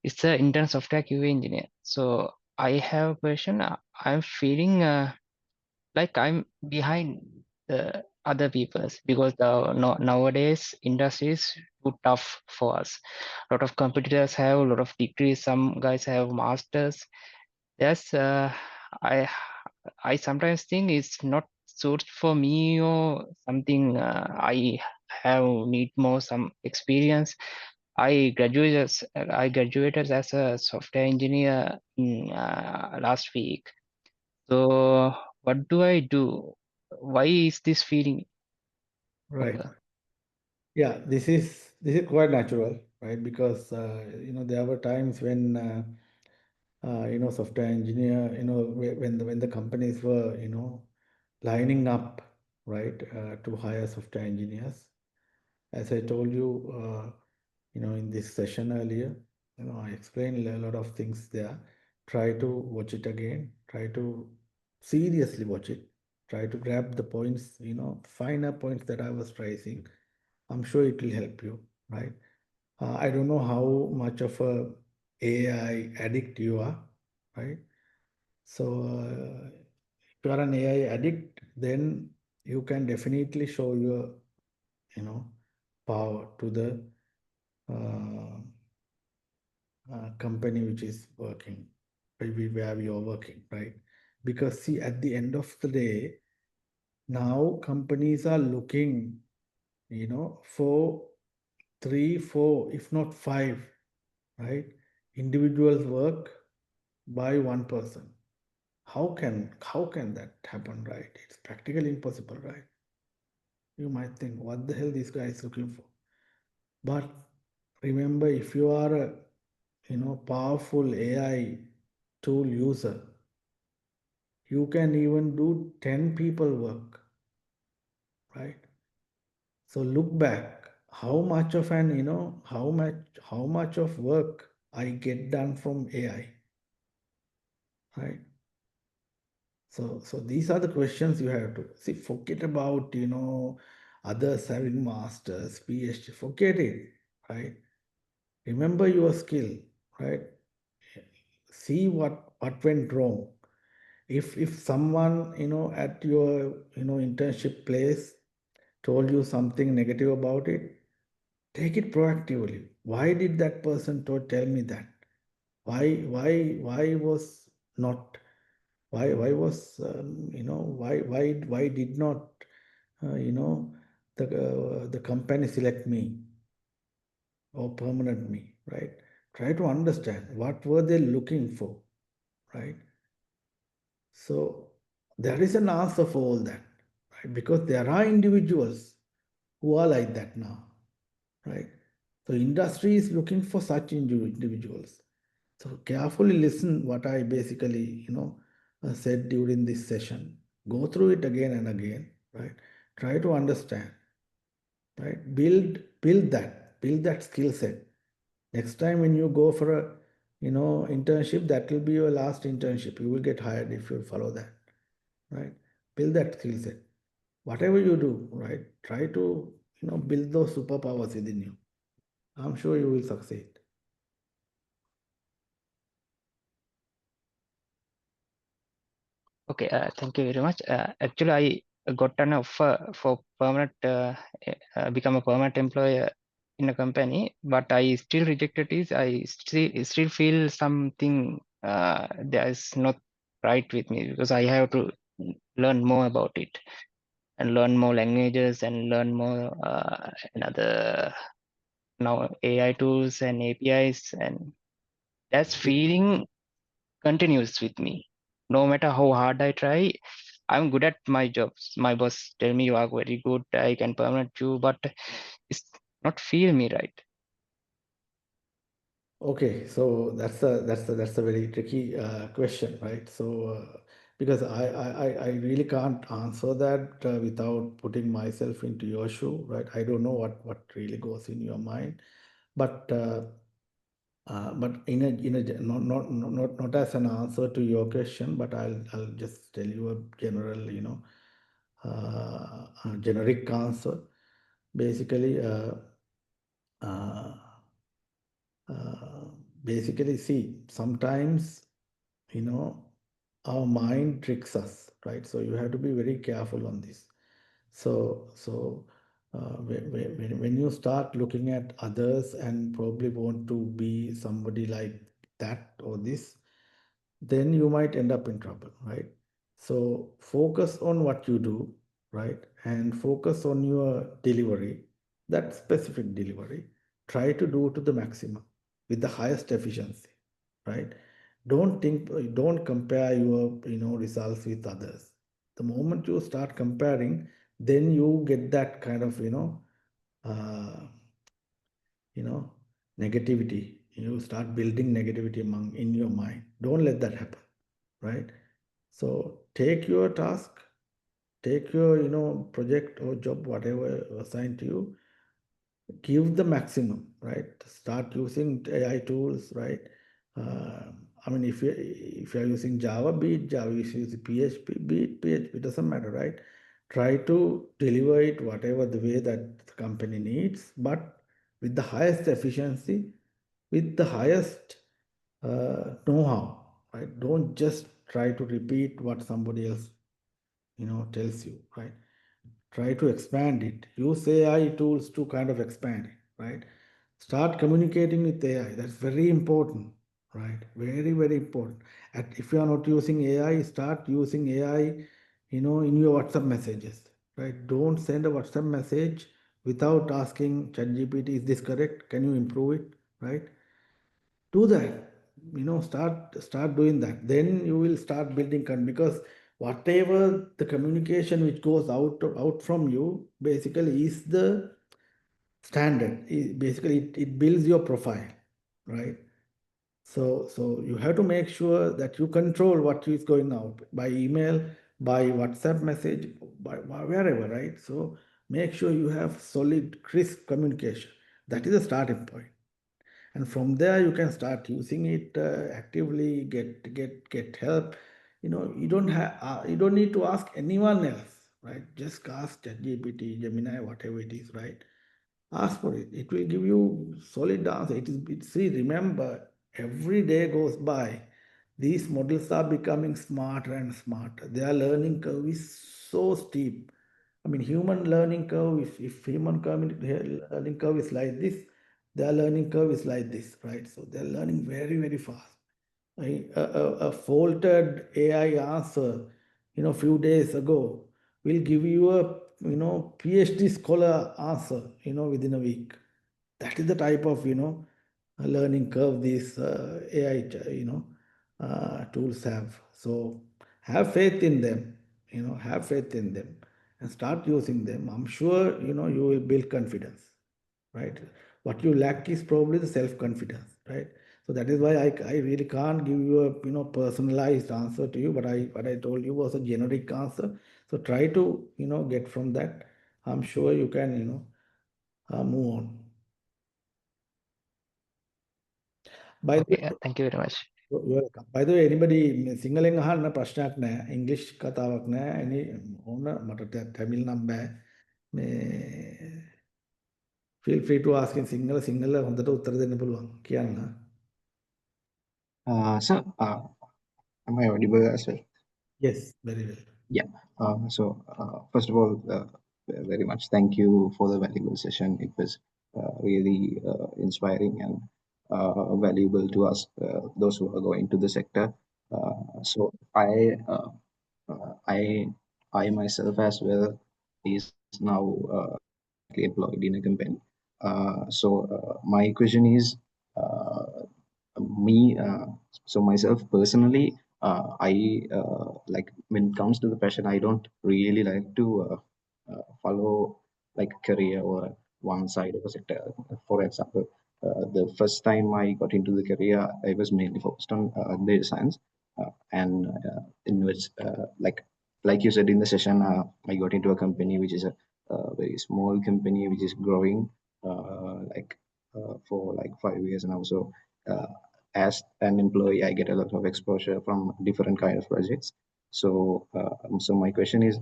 it's a intern software QA engineer. So I have a question. I'm feeling like I'm behind the other people's because nowadays industry is too tough for us. A lot of competitors have a lot of degrees. Some guys have masters. Yes, I sometimes think it's not suited for me or something. I have need more some experience. I graduated as a software engineer in last week. So what do I do? Why is this feeling? Right. Yeah, this is quite natural, right? Because there were times when software engineer, when the companies were lining up, right, to hire software engineers. As I told you, in this session earlier, I explained a lot of things there. Try to watch it again. Try to seriously watch it. Try to grab the points, finer points that I was raising. I'm sure it will help you, right? I don't know how much of a AI addict you are, right? So if you are an AI addict, then you can definitely show your, power to the company which is working, maybe where we are working, right? Because see, at the end of the day, now companies are looking, for 3, 4, if not 5, right? Individuals work by one person. How can that happen, right? It's practically impossible, right? You might think, what the hell this guy is looking for? But remember, if you are a powerful AI tool user, you can even do 10 people work, right? So look back, how much of how much of work I get done from AI, right? So these are the questions you have to see. Forget about others having masters, PhD. Forget it, right? Remember your skill, right? See what went wrong. If someone at your internship place told you something negative about it, take it proactively. Why did that person tell me that? Why was not? Why was why did not the company select me or permanent me, right? Try to understand what were they looking for, right? So there is an answer for all that, right? Because there are individuals who are like that now, right? So industry is looking for such individuals. So carefully listen what I basically, said during this session. Go through it again and again, right? Try to understand, right? Build that skill set. Next time when you go for a, internship, that will be your last internship. You will get hired if you follow that, right? Build that skill set. Whatever you do, right? Try to, build those superpowers within you. I'm sure you will succeed. Okay, thank you very much. Actually, I got an offer for permanent, become a permanent employee in a company, but I still rejected it. I still feel something that is not right with me because I have to learn more about it and learn more languages and learn more another now AI tools and APIs, and that feeling continues with me. No matter how hard I try, I'm good at my jobs. My boss tell me you are very good, I can permanent you, but it's not feel me right. Okay, so that's a very tricky question, right? So because I really can't answer that without putting myself into your shoe, right? I don't know what really goes in your mind, but in a not as an answer to your question, but I'll just tell you a general, a generic answer. Basically, uh, basically, see, sometimes, our mind tricks us, right? So you have to be very careful on this. So when you start looking at others and probably want to be somebody like that or this, then you might end up in trouble, right? So focus on what you do, right? And focus on your delivery, that specific delivery. Try to do to the maximum with the highest efficiency, right? Don't compare your results with others. The moment you start comparing, then you get that kind of uh, you know negativity. You start building negativity in your mind. Don't let that happen, right? So take your task, take your project or job, whatever assigned to you, give the maximum, right? Start using AI tools, right? I mean, if you're using Java, be it Java. If you use PHP, be it PHP, doesn't matter, right? Try to deliver it whatever the way that the company needs, but with the highest efficiency, with the highest know-how, right? Don't just try to repeat what somebody else tells you, right? Try to expand it. Use AI tools to kind of expand it, right? Start communicating with AI. That's very important, right? Very, very important. And if you are not using AI, start using AI, in your WhatsApp messages, right? Don't send a WhatsApp message without asking ChatGPT, is this correct? Can you improve it, right? Do that, start doing that. Then you will start building because whatever the communication which goes out from you basically is the standard. Basically it builds your profile, right? So you have to make sure that you control what is going out by email, by WhatsApp message, by wherever, right? So make sure you have solid crisp communication. That is the starting point, and from there you can start using it actively. Get help. You don't need to ask anyone else, right? Just ask ChatGPT, Gemini, whatever it is, right? Ask for it. It will give you solid answer. See, remember, every day goes by, these models are becoming smarter and smarter. Their learning curve is so steep. I mean, human learning curve, if learning curve is like this, their learning curve is like this, right? So they're learning very, very fast. A faulted AI answer, few days ago will give you a, PhD scholar answer, within a week. That is the type of, a learning curve these AI, tools have. So have faith in them, have faith in them and start using them. I'm sure, you will build confidence, right? What you lack is probably the self-confidence, right? So that is why I really can't give you a personalized answer to you, but what I told you was a generic answer. So try to get from that. I'm sure you can move on. By the Okay, thank you very much. You're welcome. By the way, anybody සිංහලෙන් අහන්න ප්‍රශ්නයක් නැහැ. ඉංග්‍රීසි කතාවක් නැහැ. any ඕන මට තමිල් නම් බෑ. මේ feel free to ask in Sinhala හොඳට උත්තර දෙන්න පුළුවන්. කියන්න. So, am I audible as well? Yes, very well. Yeah. So, first of all, very much thank you for the valuable session. It was really inspiring and valuable to us, those who are going to the sector. So, I myself as well is now employed in a company. So, my question is, me so myself personally, I like when it comes to the passion, I don't really like to follow like career or one side of a sector. For example, the first time I got into the career, I was mainly focused on data science, and in which, like you said in the session, I got into a company which is a very small company which is growing, for like 5 years now. So as an employee, I get a lot of exposure from different kind of projects. So my question is,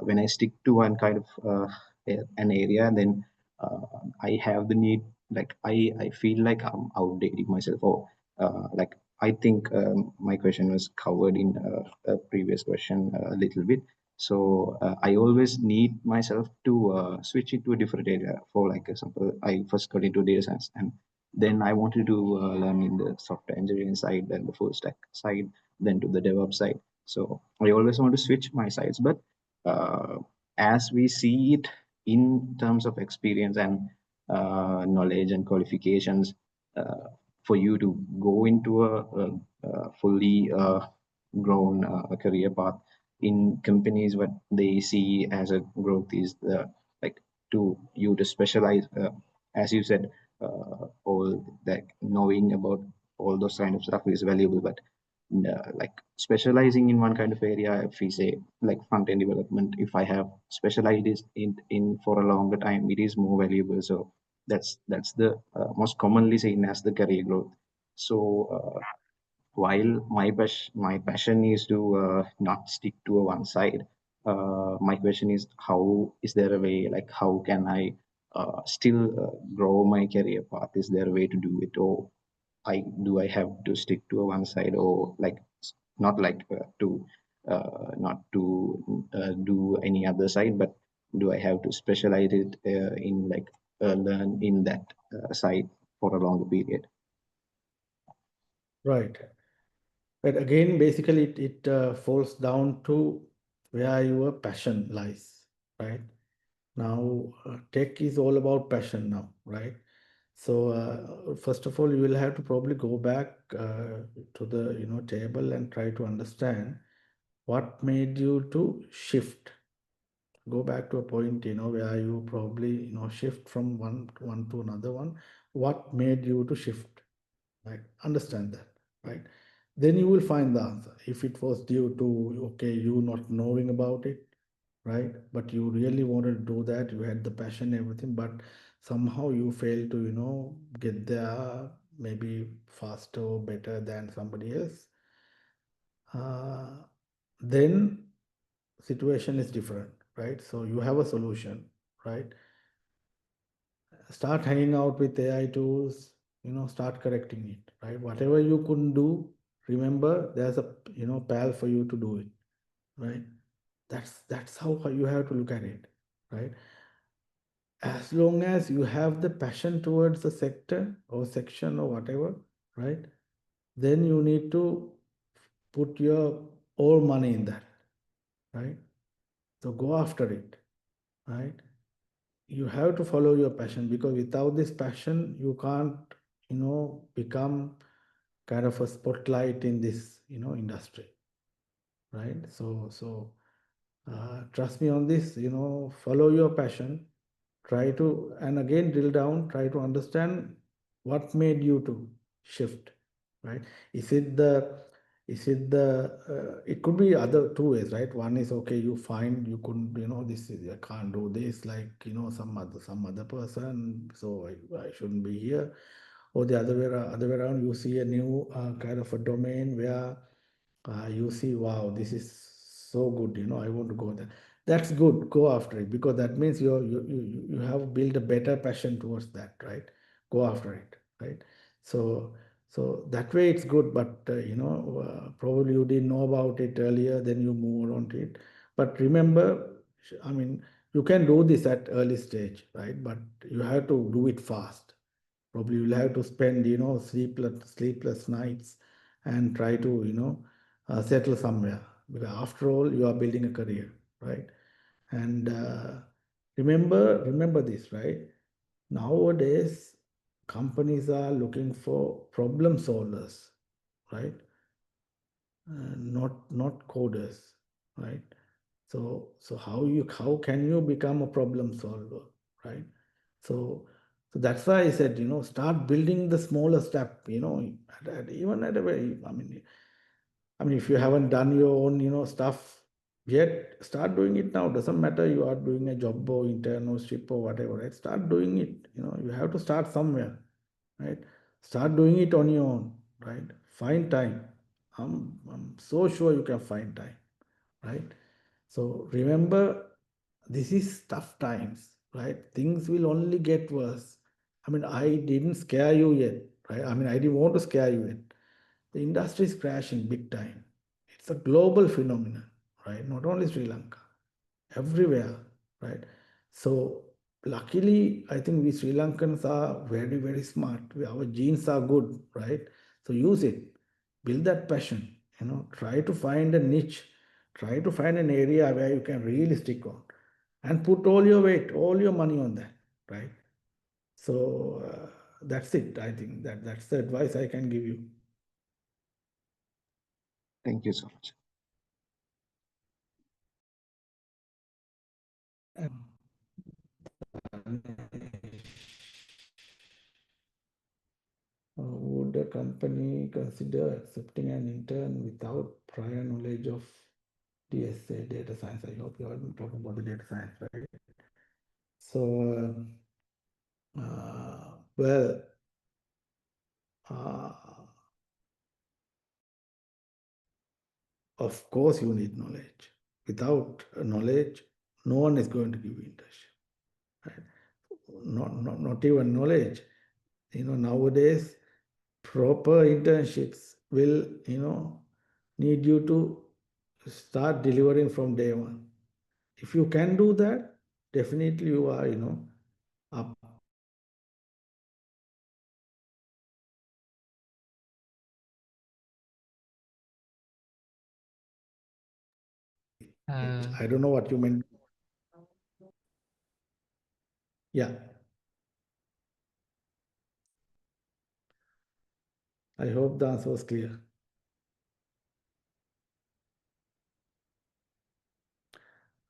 when I stick to one kind of an area, then I have the need, like I feel like I'm outdating myself, or like I think my question was covered in a previous question a little bit. So I always need myself to switch into a different area. For like example, I first got into data science, and then I wanted to learn in the software engineering side, then the full stack side, then to the DevOps side. So I always want to switch my sides, but uh, as we see it in terms of experience and knowledge and qualifications, for you to go into a fully grown career path in companies, what they see as a growth is like to you to specialize, as you said, all that knowing about all those kind of stuff is valuable, but like specializing in one kind of area, if we say like front end development, if I have specialized in for a longer time, it is more valuable. So that's the most commonly seen as the career growth. So while my passion is to not stick to a one side, my question is, how is there a way, like how can I still grow my career path? Is there a way to do it, or I have to stick to a one side, or like not like to not to do any other side, but do I have to specialize it in like learn in that side for a longer period? Right. But again, basically, it falls down to where your passion lies, right? Now, tech is all about passion now, right? So first of all, you will have to probably go back to the table and try to understand what made you to shift. Go back to a point where you probably shift from one to another one. What made you to shift? Right? Understand that, right? Then you will find the answer. If it was due to you not knowing about it, right? But you really wanted to do that, you had the passion, everything, but somehow you failed to get there maybe faster or better than somebody else. Then situation is different, right? So you have a solution, right? Start hanging out with AI tools, start correcting it, right? Whatever you couldn't do, remember there's a pal for you to do it, right? That's how you have to look at it, right? As long as you have the passion towards the sector or section or whatever, right? Then you need to put your all money in that, right? So go after it, right? You have to follow your passion, because without this passion, you can't, become kind of a spotlight in this, industry, right? So trust me on this, follow your passion, try to, and again, drill down, try to understand what made you to shift, right? Is it the it could be other two ways, right? One is, you find you couldn't, this is, I can't do this, like some other person, so I shouldn't be here. Or the other way around, you see a new kind of a domain where you see, wow, this is so good, I want to go there. That's good, go after it, because that means you have built a better passion towards that, right? Go after it, right? So that way it's good, but probably you didn't know about it earlier, then you move on to it. But remember, I mean, you can do this at early stage, right? But you have to do it fast. Probably you'll have to spend sleepless nights and try to settle somewhere, because after all, you are building a career, right? And remember this, right? Nowadays, companies are looking for problem solvers, right? Not coders, right? So how can you become a problem solver, right? So that's why I said, start building the smaller step, even at a very, if you haven't done your own, stuff yet, start doing it now. Doesn't matter you are doing a job or internship or whatever, right? Start doing it. You have to start somewhere, right? Start doing it on your own, right? Find time. I'm so sure you can find time, right? So remember, this is tough times, right? Things will only get worse. I didn't scare you yet, right? I didn't want to scare you yet. The industry is crashing big time. It's a global phenomenon, right? Not only Sri Lanka, everywhere, right? So luckily, I think we Sri Lankans are very, very smart. Our genes are good, right? So use it, build that passion, try to find a niche, try to find an area where you can really stick on and put all your weight, all your money on that, right? So that's it. I think that's the advice I can give you. Thank you so much. Would a company consider accepting an intern without prior knowledge of DSA, data science? I hope you are talking about the data science, right? So, well, of course you need knowledge. Without knowledge, no one is going to give you internship, right? Not even knowledge. Nowadays, proper internships will, need you to start delivering from day one. If you can do that, definitely you are, up. I don't know what you meant. Yeah. I hope the answer was clear.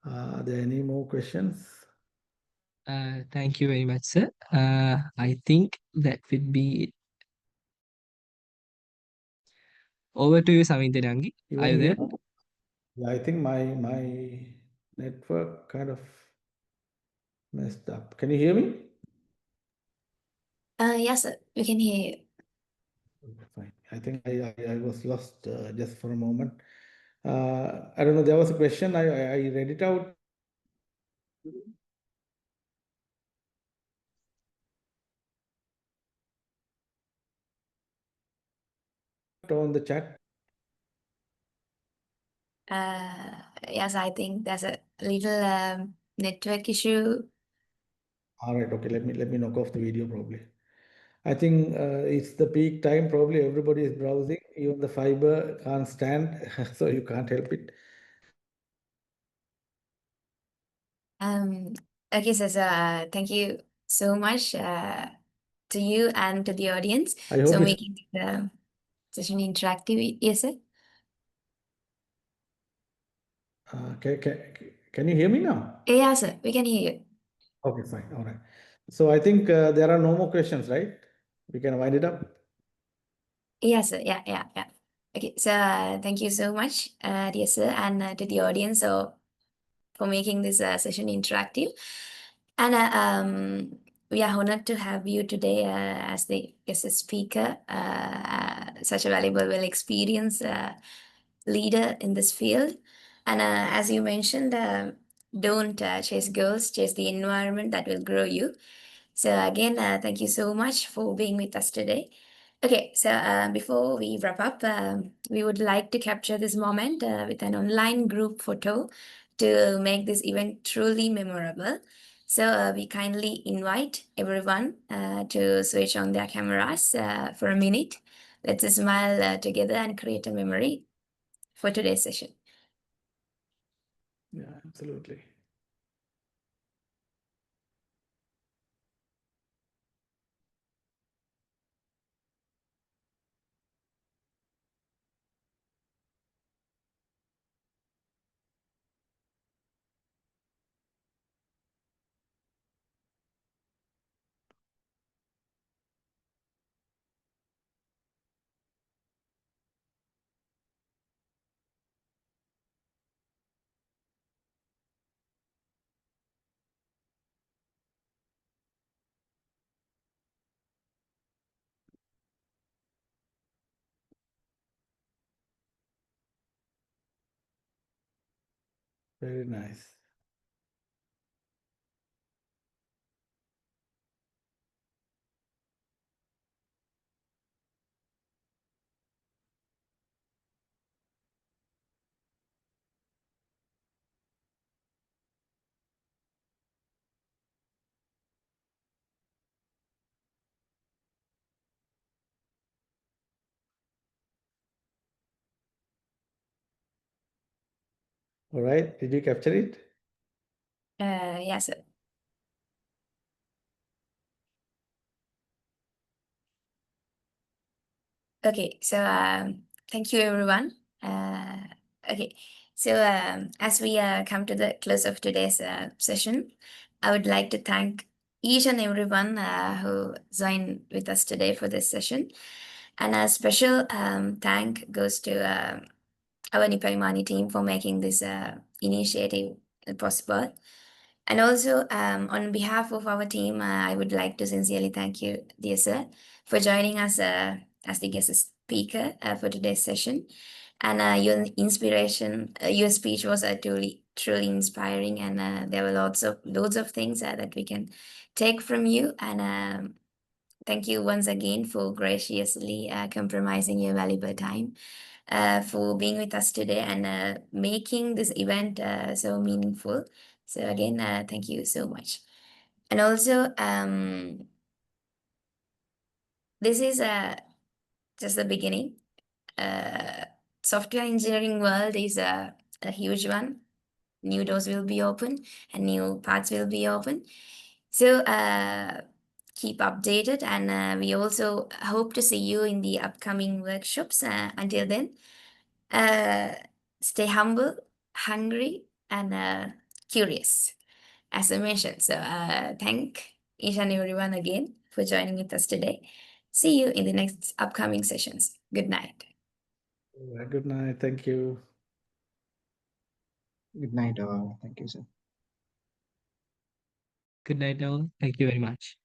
Are there any more questions? Thank you very much, sir. I think that would be it. Over to you, Samintanangi. Are you there? Yeah, I think my network kind of messed up. Can you hear me? Yes, sir. We can hear you. Okay, fine. I think I was lost just for a moment. I don't know. There was a question. I read it out on the chat. Yes, I think there's a little network issue. All right. Okay. Let me knock off the video probably. I think it's the peak time. Probably everybody is browsing. Even the fiber can't stand, so you can't help it. Okay, so thank you so much to you and to the audience. I hope So you. making the session interactive. Yes, sir. Can you hear me now? Yeah, sir. We can hear you. Okay, fine. All right. So I think there are no more questions, right? We can wind it up. Yes, sir. Yeah. Okay, so thank you so much, dear sir, and to the audience for making this session interactive. And we are honored to have you today as the guest speaker, such a valuable, well experienced leader in this field. And as you mentioned, don't chase goals, chase the environment that will grow you. So again, thank you so much for being with us today. Okay, so before we wrap up, we would like to capture this moment with an online group photo to make this event truly memorable. So we kindly invite everyone to switch on their cameras for a minute. Let's smile together and create a memory for today's session. Yeah, absolutely. Very nice. All right, did you capture it? Yes, sir. Okay, so thank you everyone. Okay, so as we come to the close of today's session, I would like to thank each and everyone who joined with us today for this session. And a special thank goes to our Nipaimani team for making this initiative possible. And also, on behalf of our team, I would like to sincerely thank you, dear sir, for joining us as the guest speaker for today's session. And your inspiration, your speech was truly inspiring, and there were loads of things that we can take from you. And thank you once again for graciously compromising your valuable time for being with us today and making this event so meaningful. So again, thank you so much. And also, this is just the beginning. Software engineering world is a huge one. New doors will be open and new paths will be open. So keep updated, and we also hope to see you in the upcoming workshops. Until then, stay humble, hungry, and curious, as I mentioned. So thank each and everyone again for joining with us today. See you in the next upcoming sessions. Good night. All right, good night. Thank you. Good night. Thank you, sir. Good night all. Thank you very much.